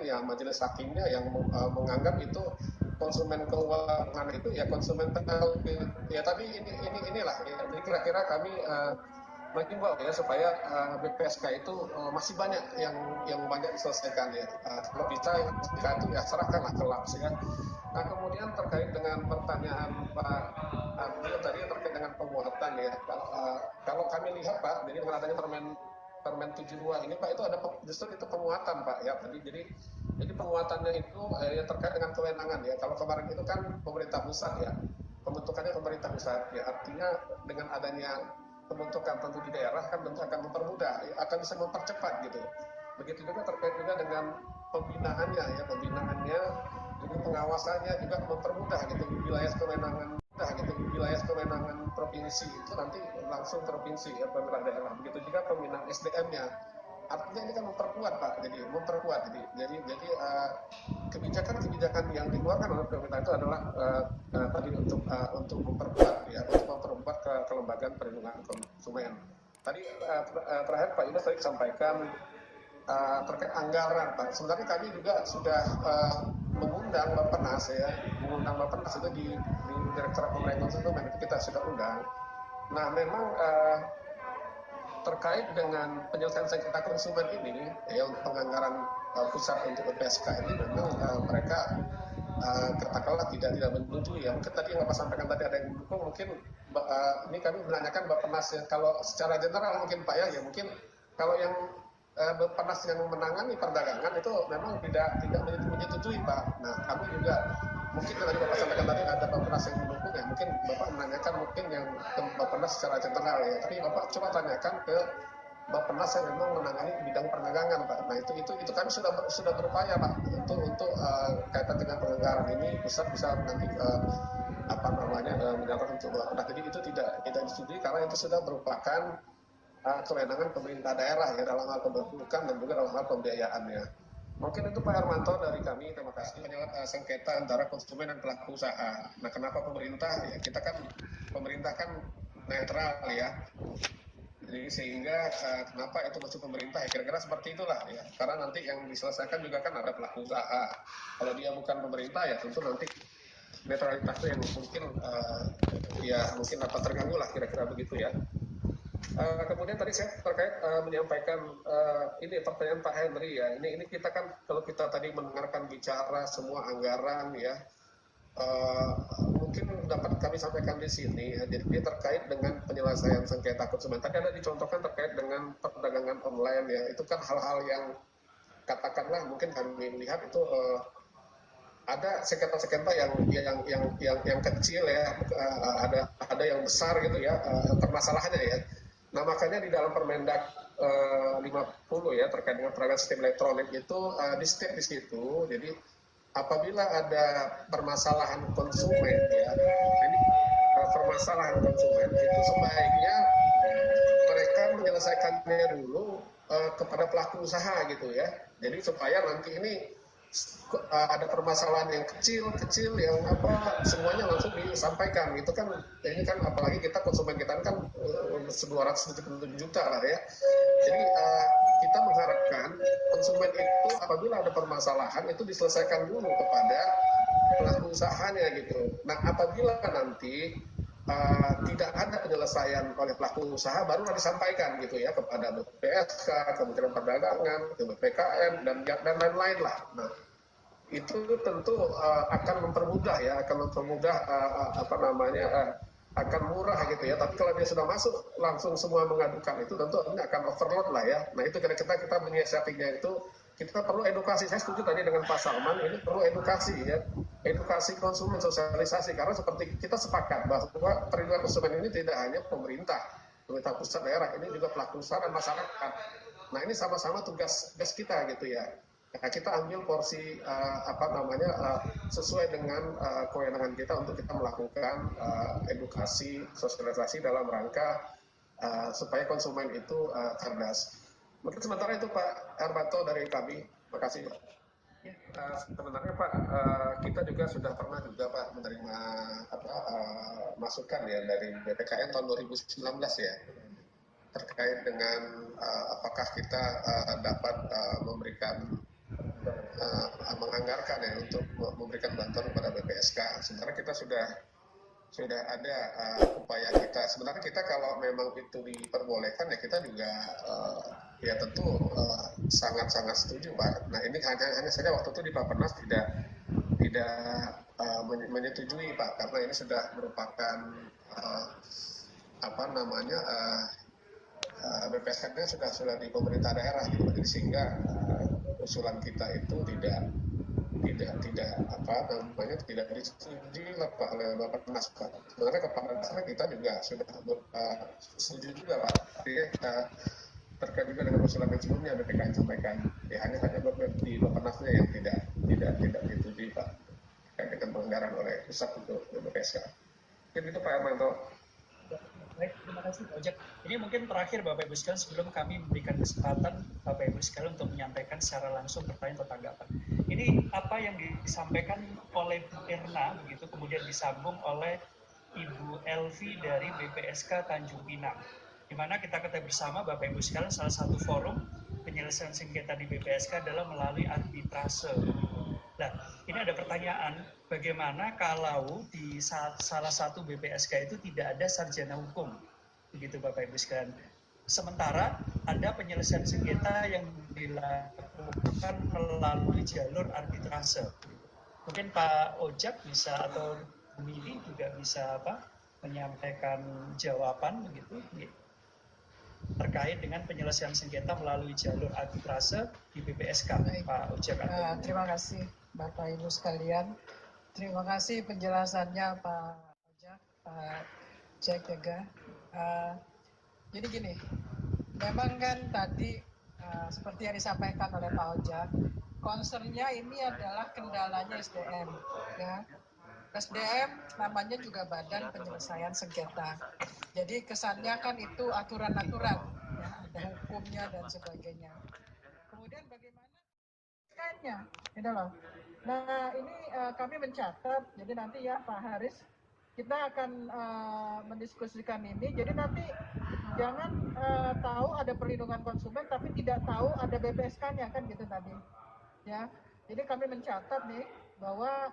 ya majelis hakimnya yang menganggap itu konsumen keuangan itu ya konsumen teknologi ya, tapi inilah ya. Jadi kira-kira kami menghimbau ya supaya BPSK itu masih banyak yang banyak diselesaikan ya. Kalau bisa itu ya serahkanlah ke LAPS ya. Nah kemudian terkait dengan pertanyaan Pak Abdi tadi terkait dengan penguatan ya. Kalau kami lihat Pak, jadi dengan adanya Permen 72 ini Pak, itu ada justru itu penguatan Pak ya. Jadi penguatannya itu ya terkait dengan kewenangan ya. Kalau kemarin itu kan pemerintah pusat ya, pembentukannya pemerintah pusat ya. Artinya dengan adanya pembentukan tentu di daerah kan tentu akan mempermudah, ya, akan bisa mempercepat gitu. Begitu juga terkait juga dengan pembinaannya ya, jadi pengawasannya juga mempermudah gitu. Wilayah kewenangan provinsi itu nanti langsung provinsi ya, pemerintah daerah. Begitu juga pembinaan SDM-nya. Artinya ini kan memperkuat Pak, jadi kebijakan yang dikeluarkan oleh pemerintah itu adalah tadi untuk memperkuat ya, untuk memperkuat kelembagaan perlindungan konsumen. Tadi terakhir Pak Yunus tadi sampaikan terkait anggaran, Pak. Sebenarnya kami juga sudah mengundang Bappenas ya, itu di Direktorat Pemberdayaan Konsumen itu kita sudah undang. Nah, memang terkait dengan penyelesaian sengketa konsumen ini, ya untuk penganggaran pusat untuk BPSK ini memang mereka katakanlah tidak menyetujui ya. Mungkin tadi yang Bapak sampaikan tadi ada yang mendukung, mungkin ini kami menanyakan Bappenas ya. Kalau secara general mungkin Pak ya mungkin kalau yang Bappenas yang menangani perdagangan itu memang tidak menyetujui Pak. Nah kami juga mungkin tadi Bapak sampaikan tadi ada Bappenas yang mendukung ya. Mungkin Bapak menanyakan mungkin yang ke Bappenas secara general ya. Tapi Bapak coba tanyakan ke Bappenas yang memang menangani bidang perdagangan Pak. Nah itu kami sudah berupaya Pak untuk kaitan dengan penganggaran ini pusat bisa nanti menyatakan untuk Bappenas. Jadi itu tidak disetujui karena itu sudah merupakan kewenangan pemerintah daerah ya dalam hal pembentukan dan juga dalam hal pembiayaannya. Mungkin itu Pak Hermanto dari kami, terima kasih. Sengketa antara konsumen dan pelaku usaha. Nah kenapa pemerintah? Ya kita kan pemerintah kan netral ya. Jadi sehingga kenapa itu masuk pemerintah ya kira-kira seperti itulah ya. Karena nanti yang diselesaikan juga kan ada pelaku usaha. Kalau dia bukan pemerintah ya tentu nanti netralitasnya yang mungkin dapat terganggu lah kira-kira begitu ya. Kemudian tadi saya terkait menyampaikan ini pertanyaan Pak Henry ya. Ini kita kan kalau kita tadi mendengarkan bicara semua anggaran ya, mungkin dapat kami sampaikan di sini ya. Jadi terkait dengan penyelesaian sengketa konsumen. Tadi ada dicontohkan terkait dengan perdagangan online ya. Itu kan hal-hal yang katakanlah mungkin kami lihat itu ada sengketa-sengketa yang kecil ya, ada yang besar gitu ya permasalahannya ya. Nah makanya di dalam Permendag 50 ya terkait dengan perdagangan sistem elektronik itu di state di situ. Jadi apabila ada permasalahan konsumen ya, ini permasalahan konsumen itu sebaiknya mereka menyelesaikannya dulu kepada pelaku usaha gitu ya. Jadi supaya nanti ini ada permasalahan yang kecil yang semuanya langsung disampaikan gitu kan. Ini kan apalagi kita konsumen kita kan 277 juta lah ya. Jadi kita mengharapkan konsumen itu apabila ada permasalahan itu diselesaikan dulu kepada pelaku usahanya gitu. Nah apabila nanti tidak ada penyelesaian oleh pelaku usaha baru disampaikan gitu ya kepada BPSK, Kementerian Perdagangan, BPKM dan lain-lain lah. Nah itu tentu akan mempermudah akan murah gitu ya. Tapi kalau dia sudah masuk langsung semua mengadukan itu tentu ini akan overload lah ya. Nah itu kira-kira kita menyiasatinya itu kita perlu edukasi. Saya setuju tadi dengan Pak Salman, ini perlu edukasi ya. Edukasi konsumen, sosialisasi. Karena seperti kita sepakat bahwa perlindungan konsumen ini tidak hanya pemerintah pusat daerah, ini juga pelaku usaha dan masyarakat. Nah ini sama-sama tugas kita gitu ya. Nah, kita ambil porsi sesuai dengan kewenangan kita untuk kita melakukan edukasi, sosialisasi dalam rangka supaya konsumen itu cerdas. Mungkin sementara itu Pak Hermanto dari kami. Terima kasih Pak. Sebenarnya Pak, kita juga sudah pernah juga Pak menerima masukan ya dari BPKN tahun 2019 ya terkait dengan apakah kita dapat menganggarkan ya untuk memberikan bantuan kepada BPSK. Sebenarnya kita sudah ada upaya kita. Sebenarnya kita kalau memang itu diperbolehkan ya kita juga ya tentu sangat-sangat setuju Pak. Nah ini hanya saja waktu itu di Bappenas tidak menyetujui Pak karena ini sudah merupakan BPSK-nya sudah di pemerintah daerah gitu. Jadi sehingga usulan kita itu tidak disetujui lah Pak oleh Bappenas Pak. Sebenarnya kepada dasarnya kita juga sudah setuju juga Pak. Terkait juga dengan usulan yang sebelumnya BPKN sampaikan. Ya hanya saja di Bappenasnya yang tidak disetujui Pak. Terkait dengan penganggaran oleh pusat untuk BPSK. Mungkin itu Pak Hermanto. Baik, terima kasih Pak Ojek. Ini mungkin terakhir Bapak Ibu sekalian sebelum kami memberikan kesempatan Bapak Ibu sekalian untuk menyampaikan secara langsung pertanyaan atau tanggapan. Ini apa yang disampaikan oleh Bu Irna begitu kemudian disambung oleh Ibu Elvi dari BPSK Tanjung Pinang. Di mana kita ketahui bersama Bapak Ibu sekalian salah satu forum penyelesaian sengketa di BPSK adalah melalui arbitrase. Nah, ini ada pertanyaan, bagaimana kalau di salah satu BPSK itu tidak ada sarjana hukum, begitu Bapak Ibu sekalian. Sementara ada penyelesaian sengketa yang dilakukan melalui jalur arbitrase. Mungkin Pak Ojak bisa atau Bu Mili juga bisa menyampaikan jawaban begitu terkait dengan penyelesaian sengketa melalui jalur arbitrase di BPSK. Baik. Pak Ojak. Terima kasih Bapak Ibu sekalian. Terima kasih penjelasannya Pak Ojak, Pak Jack juga. Jadi gini, memang kan tadi seperti yang disampaikan oleh Pak Ojak, concernnya ini adalah kendalanya SDM, ya. SDM namanya juga Badan Penyelesaian Sengketa. Jadi kesannya kan itu aturan-aturan, ya, ada hukumnya dan sebagainya. Kemudian bagaimana kayaknya, gitu loh. Nah ini kami mencatat, jadi nanti ya Pak Haris, kita akan mendiskusikan ini. Jadi nanti jangan tahu ada perlindungan konsumen tapi tidak tahu ada BPSK-nya kan gitu tadi. Ya, jadi kami mencatat nih bahwa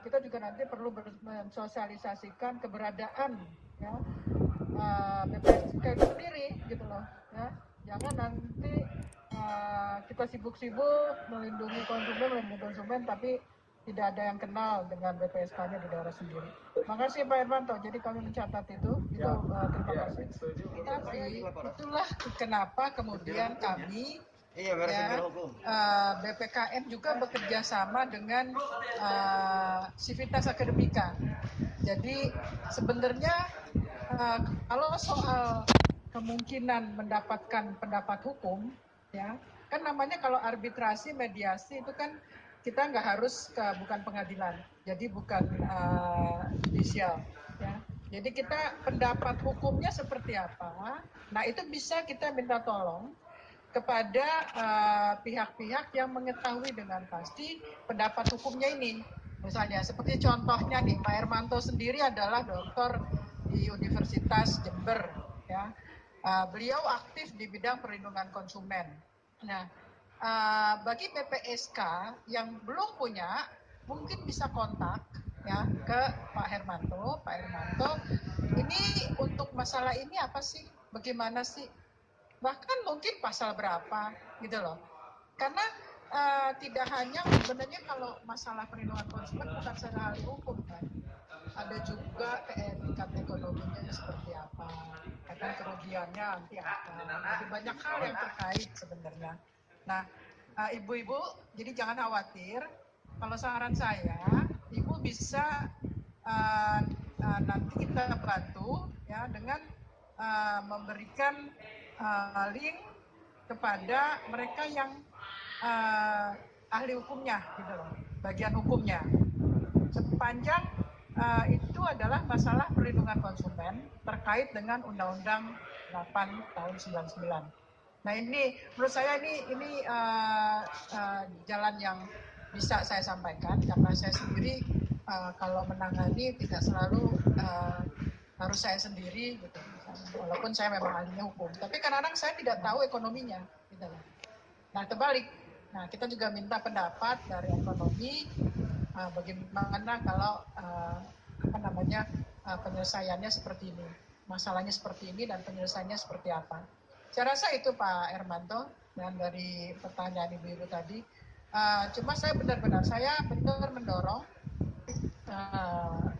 kita juga nanti perlu mensosialisasikan keberadaan ya BPSK itu sendiri gitu loh. Ya, jangan nanti kita sibuk-sibuk melindungi konsumen tapi tidak ada yang kenal dengan BPSK-nya di daerah sendiri. Makasih Pak Irwanto. Jadi kami mencatat itu terima kasih. Tapi itulah kenapa kemudian kami BPKN juga bekerja sama dengan Civitas Akademika. Jadi sebenarnya kalau soal kemungkinan mendapatkan pendapat hukum, ya kan namanya kalau arbitrasi mediasi itu kan kita nggak harus bukan pengadilan, jadi bukan judicial, ya. Jadi kita pendapat hukumnya seperti apa, nah itu bisa kita minta tolong kepada pihak-pihak yang mengetahui dengan pasti pendapat hukumnya ini. Misalnya seperti contohnya nih, Pak Hermanto sendiri adalah dokter di Universitas Jember, ya. Beliau aktif di bidang perlindungan konsumen. Nah, bagi BPSK yang belum punya, mungkin bisa kontak ya ke Pak Hermanto. Pak Hermanto, ini untuk masalah ini apa sih? Bagaimana sih? Bahkan mungkin pasal berapa gitu loh. Karena tidak hanya sebenarnya kalau masalah perlindungan konsumen bukan saja ahli hukum kan. Ada juga tingkat ekonominya seperti apa, akan kerugiannya nanti apa. Jadi banyak hal yang terkait sebenarnya. Nah, ibu-ibu, jadi jangan khawatir. Kalau saran saya, ibu bisa nanti kita bantu ya dengan memberikan link kepada mereka yang ahli hukumnya, gitu loh, bagian hukumnya. Sepanjang itu adalah masalah perlindungan konsumen terkait dengan Undang-Undang 8 tahun 99. Nah ini menurut saya ini jalan yang bisa saya sampaikan karena saya sendiri kalau menangani tidak selalu harus saya sendiri gitu. Walaupun saya memang ahlinya hukum, tapi kadang-kadang saya tidak tahu ekonominya gitu. Nah terbalik, nah kita juga minta pendapat dari ekonomi bagaimana kalau penyelesaiannya seperti ini, masalahnya seperti ini dan penyelesaiannya seperti apa. Saya rasa itu Pak Hermanto dan dari pertanyaan ibu-ibu tadi. Cuma saya benar mendorong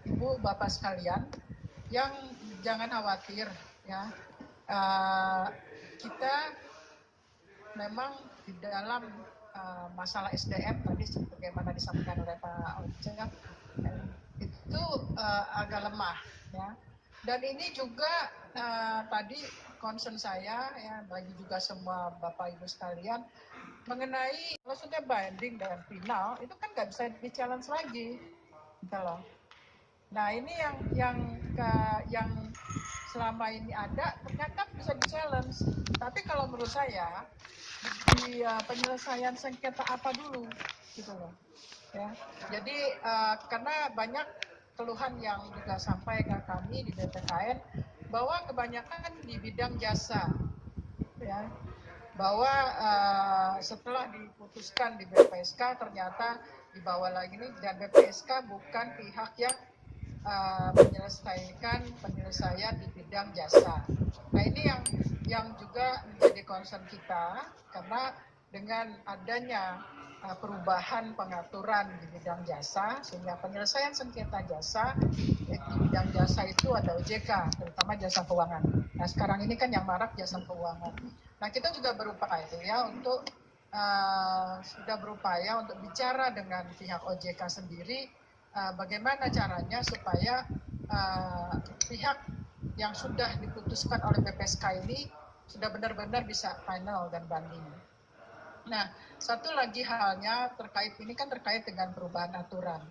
ibu bapak sekalian yang jangan khawatir ya. Kita memang di dalam masalah SDM tadi sebagaimana disampaikan oleh Pak Ojek itu agak lemah ya. Dan ini juga tadi concern saya ya bagi juga semua Bapak Ibu sekalian mengenai kalau sudah binding dan final itu kan nggak bisa di challenge lagi gitu loh. Nah ini yang selama ini ada ternyata bisa di challenge. Tapi kalau menurut saya di penyelesaian sengketa apa dulu gitu loh ya. Jadi karena banyak keluhan yang juga sampai ke kami di BPKN bahwa kebanyakan di bidang jasa ya, bahwa setelah diputuskan di BPSK ternyata dibawa lagi nih, dan BPSK bukan pihak yang menyelesaikan penyelesaian di bidang jasa. Nah ini yang juga menjadi concern kita, karena dengan adanya perubahan pengaturan di bidang jasa, sehingga penyelesaian sengketa jasa di bidang jasa itu ada OJK, terutama jasa keuangan. Nah sekarang ini kan yang marak jasa keuangan. Nah kita juga berupaya untuk sudah berupaya untuk bicara dengan pihak OJK sendiri, bagaimana caranya supaya pihak yang sudah diputuskan oleh BPSK ini sudah benar-benar bisa final dan banding. Nah, satu lagi halnya terkait ini kan terkait dengan perubahan aturan.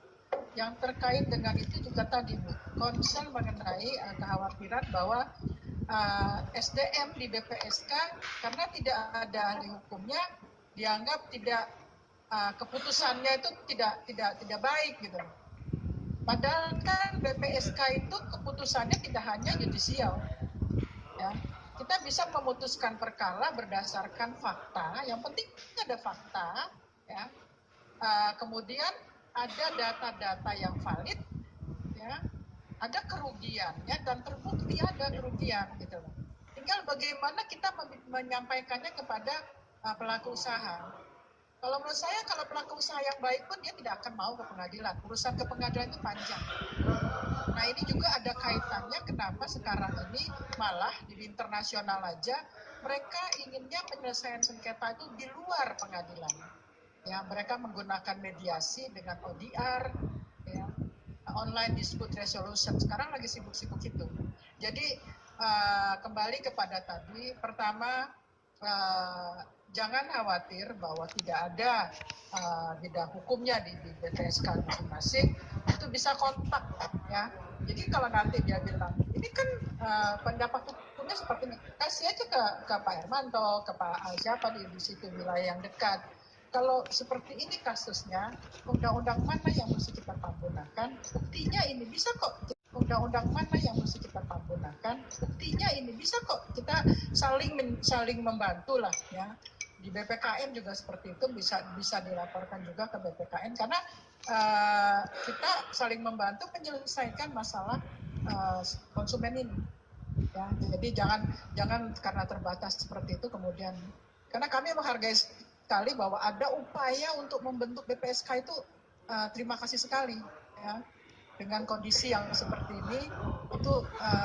Yang terkait dengan itu juga tadi Bu, concern mengenai kekhawatiran bahwa SDM di BPSK karena tidak ada ahli hukumnya dianggap tidak keputusannya itu tidak baik gitu. Padahal kan BPSK itu keputusannya tidak hanya yudisial, ya. Kita bisa memutuskan perkara berdasarkan fakta. Yang penting ada fakta, ya. Kemudian ada data-data yang valid, ya. Ada kerugiannya dan terbukti ada kerugian gitu loh. Tinggal bagaimana kita menyampaikannya kepada pelaku usaha. Kalau menurut saya, kalau pelaku usaha yang baik pun dia tidak akan mau ke pengadilan. Urusan ke pengadilan itu panjang. Nah ini juga ada kaitannya kenapa sekarang ini malah di internasional aja mereka inginnya penyelesaian sengketa itu di luar pengadilan. Ya, mereka menggunakan mediasi dengan ODR, ya, online dispute resolution. Sekarang lagi sibuk-sibuk itu. Jadi kembali kepada tadi, pertama jangan khawatir bahwa tidak ada bidang hukumnya di BPSK masing-masing, itu bisa kontak, ya. Jadi kalau nanti dia bilang ini kan pendapat hukumnya seperti ini, kasih aja ke Pak Hermanto, ke Pak siapa di situ wilayah yang dekat. Kalau seperti ini kasusnya, undang-undang mana yang mesti kita pergunakan? Buktinya ini bisa kok. Undang-undang mana yang mesti kita pergunakan? Buktinya ini bisa kok. Kita saling membantu lah, ya. Di BPKN juga seperti itu, bisa dilaporkan juga ke BPKN karena kita saling membantu menyelesaikan masalah konsumen ini, ya. Jadi jangan karena terbatas seperti itu kemudian, karena kami menghargai sekali bahwa ada upaya untuk membentuk BPSK itu, terima kasih sekali, ya. Dengan kondisi yang seperti ini itu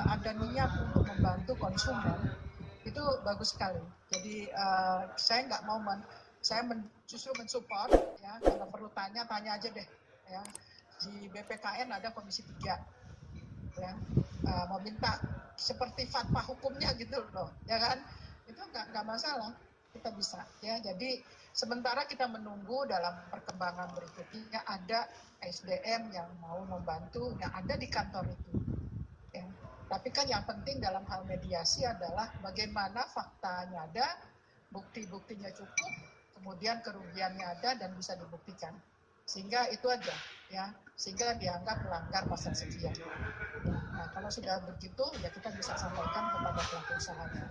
ada niat untuk membantu konsumen, itu bagus sekali. Jadi saya nggak mau saya justru mensupport, ya. Kalau perlu tanya aja deh, ya. Di BPKN ada komisi 3, ya. Mau minta seperti fatwa hukumnya gitu loh, ya kan? Itu nggak masalah, kita bisa, ya. Jadi sementara kita menunggu dalam perkembangan berikutnya ada SDM yang mau membantu, yang ada di kantor itu, ya. Tapi kan yang penting dalam hal mediasi adalah bagaimana faktanya ada, bukti-buktinya cukup, kemudian kerugiannya ada dan bisa dibuktikan. Sehingga itu aja, ya. Sehingga dianggap melanggar pasal sekian. Ya, nah kalau sudah begitu, ya kita bisa sampaikan kepada pelaku usahanya.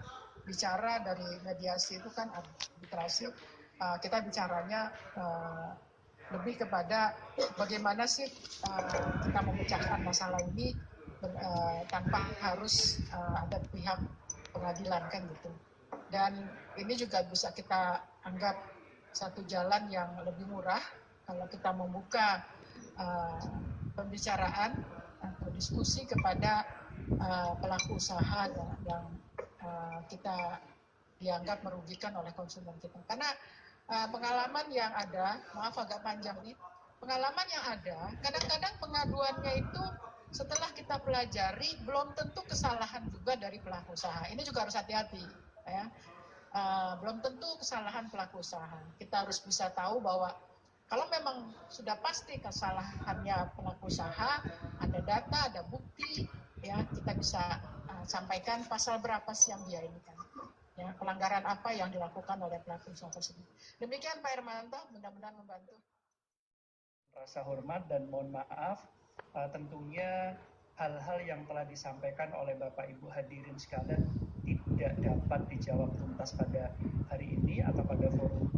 Bicara dari mediasi itu kan arbitrasi, kita bicaranya lebih kepada bagaimana sih kita memecahkan masalah ini tanpa harus ada pihak pengadilan kan gitu. Dan ini juga bisa kita anggap satu jalan yang lebih murah kalau kita membuka pembicaraan atau diskusi kepada pelaku usaha yang kita dianggap merugikan oleh konsumen kita. Karena pengalaman yang ada, maaf agak panjang nih, pengalaman yang ada, kadang-kadang pengaduannya itu setelah kita pelajari belum tentu kesalahan juga dari pelaku usaha. Ini juga harus hati-hati, ya. Belum tentu kesalahan pelaku usaha. Kita harus bisa tahu bahwa kalau memang sudah pasti kesalahannya pelaku usaha, ada data, ada bukti, ya kita bisa sampaikan pasal berapa sih yang dia ini kan. Ya, pelanggaran apa yang dilakukan oleh pelaku usaha tersebut. Demikian Pak Hermanto, mudah-mudahan membantu. Rasa hormat dan mohon maaf, tentunya hal-hal yang telah disampaikan oleh Bapak Ibu hadirin sekalian tidak tidak dapat dijawab tuntas pada hari ini atau pada forum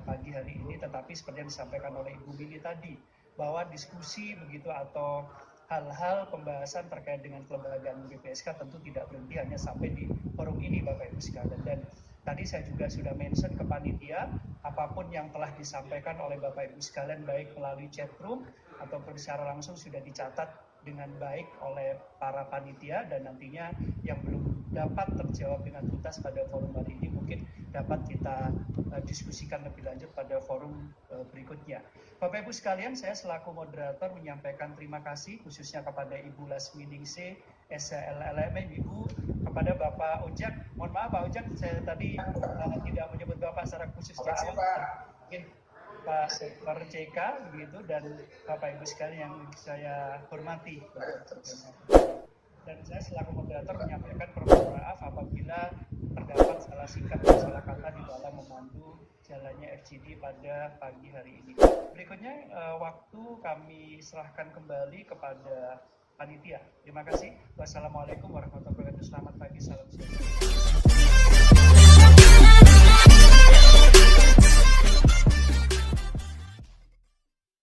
pagi hari ini, tetapi seperti yang disampaikan oleh Ibu Mini tadi, bahwa diskusi begitu atau hal-hal pembahasan terkait dengan kelembagaan BPSK tentu tidak berhenti hanya sampai di forum ini Bapak Ibu sekalian. Dan tadi saya juga sudah mention ke panitia, apapun yang telah disampaikan oleh Bapak Ibu sekalian baik melalui chat room ataupun secara langsung sudah dicatat dengan baik oleh para panitia, dan nantinya yang belum dapat terjawab dengan tuntas pada forum hari ini mungkin dapat kita diskusikan lebih lanjut pada forum berikutnya. Bapak Ibu sekalian, saya selaku moderator menyampaikan terima kasih khususnya kepada Ibu Lasmi Ningsih, SLLM, Ibu, kepada Bapak Ojak. Mohon maaf Pak Ojak, saya tadi tidak menyebut Bapak secara khusus. Mungkin Pak Dr. JK begitu, dan Bapak Ibu sekalian yang saya hormati. Dan saya selaku moderator menyampaikan permohonan maaf apabila terdapat salah sikap dan salah kata di dalam memandu jalannya FGD pada pagi hari ini. Berikutnya waktu kami serahkan kembali kepada panitia. Terima kasih. Wassalamualaikum warahmatullahi wabarakatuh. Selamat pagi, salam sejahtera.